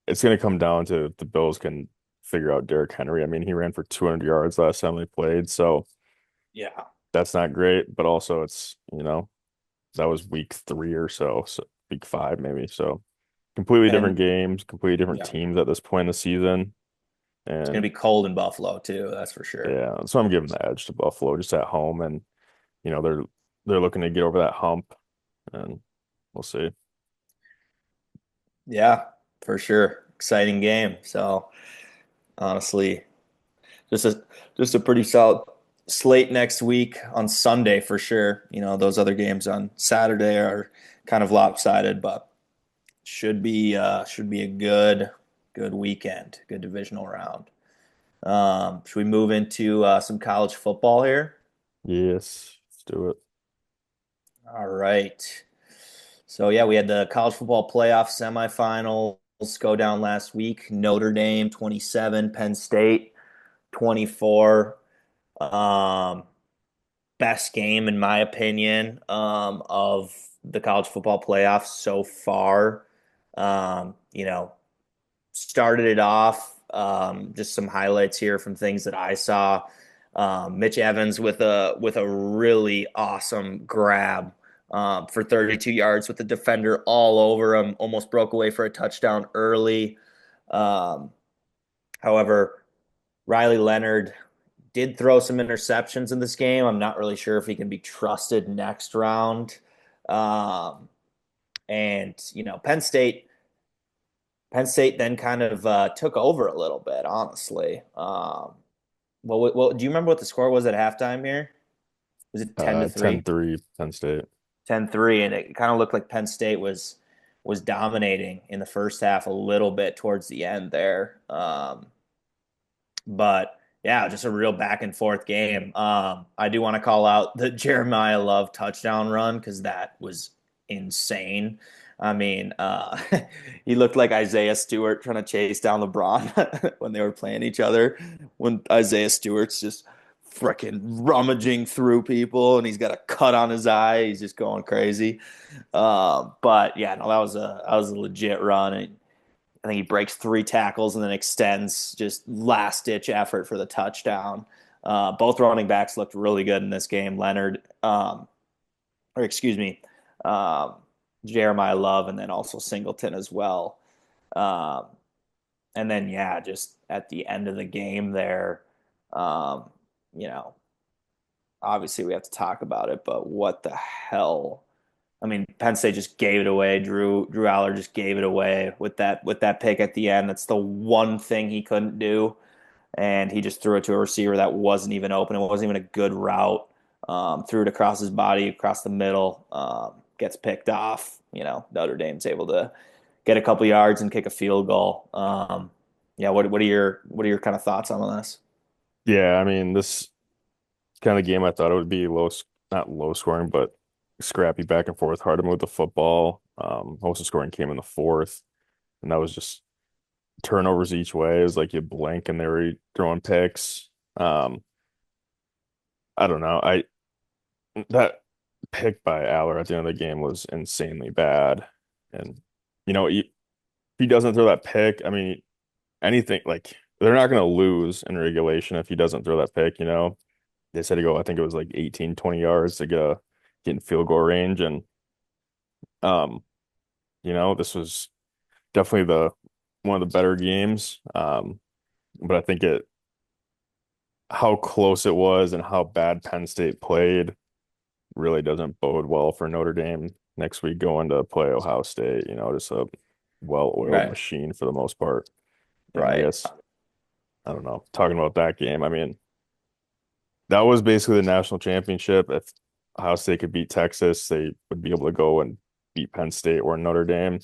it's going to come down to if the Bills can figure out Derrick Henry. I mean, he ran for 200 yards last time they played, so yeah. that's not great. But also, that was week 3 or so week 5 maybe. So completely different And games, completely different yeah, teams at this point in the season. it's going And to be cold in Buffalo too. That's for sure. yeah, so I'm giving the edge to Buffalo just at home, and you know they're looking to get over that hump, and we'll see. Yeah, for sure. Exciting game. So honestly, just a just a pretty solid slate next week on Sunday for sure. Those other games on Saturday are kind of lopsided, but should be a good weekend, good divisional round. Should we move into some college football here? Yes, let's do it. All right. So yeah, we had the college football playoff semifinals go down last week. Notre Dame 27, Penn State 24. Um, Best game in my opinion of the college football playoffs so far. Started it off. Just some highlights here from things that I saw. Mitch Evans with a really awesome grab for 32 yards with the defender all over him, almost broke away for a touchdown early. Um, However, Riley Leonard did throw some interceptions in this game. I'm not really sure if he can be trusted next round. Um, and Penn State then kind of took over a little bit, honestly. Do you remember what the score was at halftime here? Was it 10 to 3? 10-3 Penn State. 10-3, and it kind of looked like Penn State was dominating in the first half a little bit towards the end there. But yeah, just a real back and forth game. I do want to call out the Jeremiah Love touchdown run because that was insane. I mean, he looked like Isaiah Stewart trying to chase down LeBron when they were playing each other. When Isaiah Stewart's just freaking rummaging through people and he's got a cut on his eye, he's just going crazy. But yeah, no, that was a legit run. And I think he breaks 3 tackles and then extends just last ditch effort for the touchdown. Both running backs looked really good in this game. Or excuse me, um, Jeremiah Love, and then also Singleton as well. Um, and then yeah, just at the end of the game there, um, you know, obviously we have to talk about it, but what the hell? I mean, Penn State just gave it away. Drew Aller just gave it away with that pick at the end. That's the one thing he couldn't do, and he just threw it to a receiver that wasn't even open. It wasn't even a good route. Threw it across his body, across the middle. Gets picked off. Notre Dame's able to get a couple yards and kick a field goal. Yeah, what are your kind of thoughts on this? Yeah, I mean, this kind of game I thought it would be not low scoring, but scrappy back and forth, hard to move the football. Most of the scoring came in the fourth, and that was just turnovers each way. It was like you blink and they were throwing picks. Um, I don't know. I That pick by Aller at the end of the game was insanely bad. And if he doesn't throw that pick, I mean, anything like they're not going to lose in regulation if he doesn't throw that pick. They said to go, I think it was like 18, 20 yards to get in field goal range. And um, this was definitely the one of the better games. But I think it how close it was and how bad Penn State played really doesn't bode well for Notre Dame next week going to play Ohio State, just a well-oiled Right, machine for the most part. And I right, guess, I don't know, talking about that game, I mean, that was basically the national championship. If Ohio State could beat Texas, they would be able to go and beat Penn State or Notre Dame.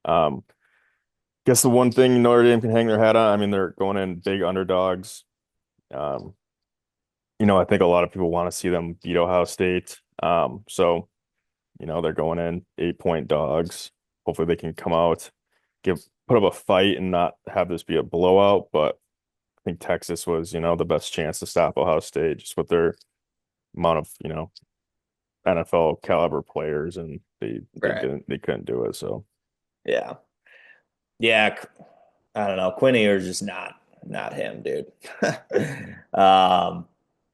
Um, guess the one thing Notre Dame can hang their hat on, I mean, they're going in big underdogs. Um, I think a lot of people want to see them beat Ohio State. So they're going in 8-point dogs. hopefully they can come out, put up a fight and not have this be a blowout. But I think Texas was, the best chance to stop Ohio State just with their amount of, NFL caliber players, and Right. they couldn't do it. So Yeah. Yeah. I don't know. Quinn Ewers is not him, dude. Um,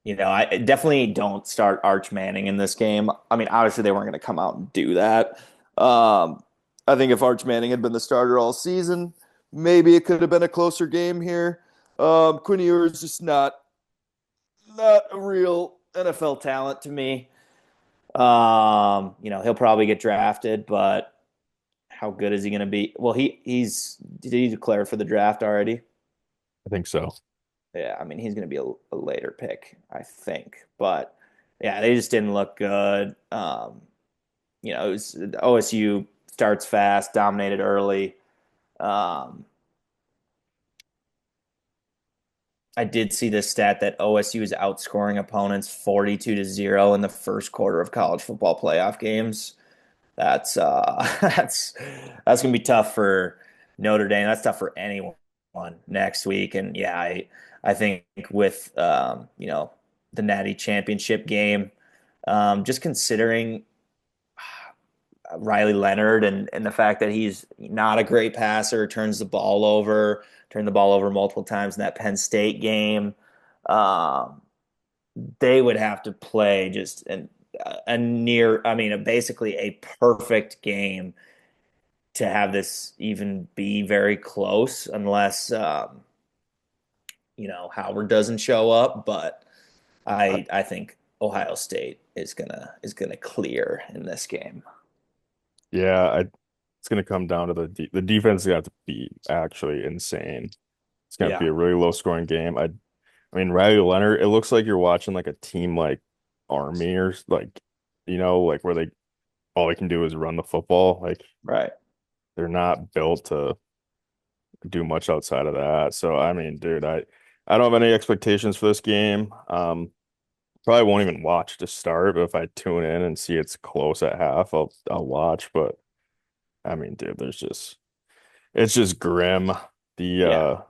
I definitely don't start Arch Manning in this game. I mean, obviously they weren't going to come out and do that. Um, I think if Arch Manning had been the starter all season, maybe it could have been a closer game here. Quinn Ewers is just not a real NFL talent to me. He'll probably get drafted, but how good is he going to be? Well, did he declare for the draft already? I think so. Yeah, I mean he's going to be a later pick, I think. But yeah, they just didn't look good. OSU starts fast, dominated early. Um, I did see this stat that OSU is outscoring opponents 42-0 in the first quarter of college football playoff games. That's that's gonna be tough for Notre Dame. That's tough for anyone next week. And yeah, I think with the Natty Championship game, just considering Riley Leonard and the fact that he's not a great passer, turned the ball over multiple times in that Penn State game. Um, they would have to play just a near, I mean, basically a perfect game to have this even be very close, unless Howard doesn't show up. But I, I think Ohio State is gonna clear in this game. yeah, it's going to come down to the defense is going to have to be actually insane. It's going to be Yeah, a really low scoring game. I mean, Riley Leonard, it looks like you're watching like a team like Army or like, like where all they can do is run the football. Like right. they're not built to do much outside of that. So I mean, dude, I don't have any expectations for this game. Probably won't even watch to start, but if I tune in and see it's close at half, I'll watch. But I mean, dude, it's just grim. The Yeah,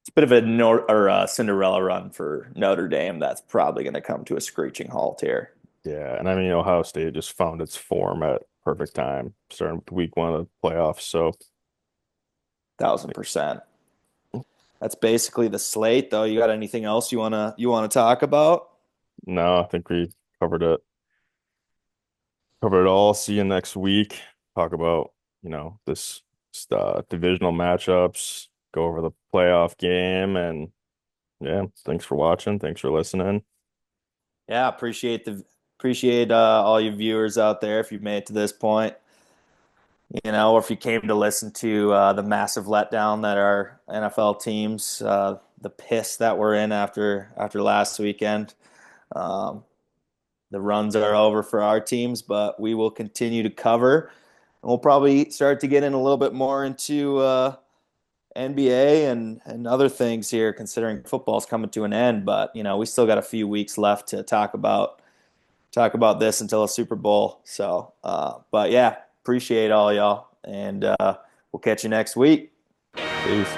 it's a bit of a Cinderella run for Notre Dame. That's probably going to come to a screeching halt here. Yeah, and I mean Ohio State just found its form at perfect time, starting with week one of the playoffs. So 1000%. That's basically the slate, though. You got anything else you wanna talk about? no, I think we covered it. Covered it all. See you next week. Talk about, this divisional matchups, go over the playoff game, and yeah, thanks for watching. Thanks for listening. Yeah, appreciate all you viewers out there if you've made it to this point, or if you came to listen to the massive letdown that our NFL teams, the piss that we're in after last weekend. Um, the runs are over for our teams, but we will continue to cover, and we'll probably start to get in a little bit more into NBA and other things here, considering football's coming to an end. But we still got a few weeks left to talk about this until a Super Bowl. So, but yeah, appreciate all y'all, and we'll catch you next week. Peace.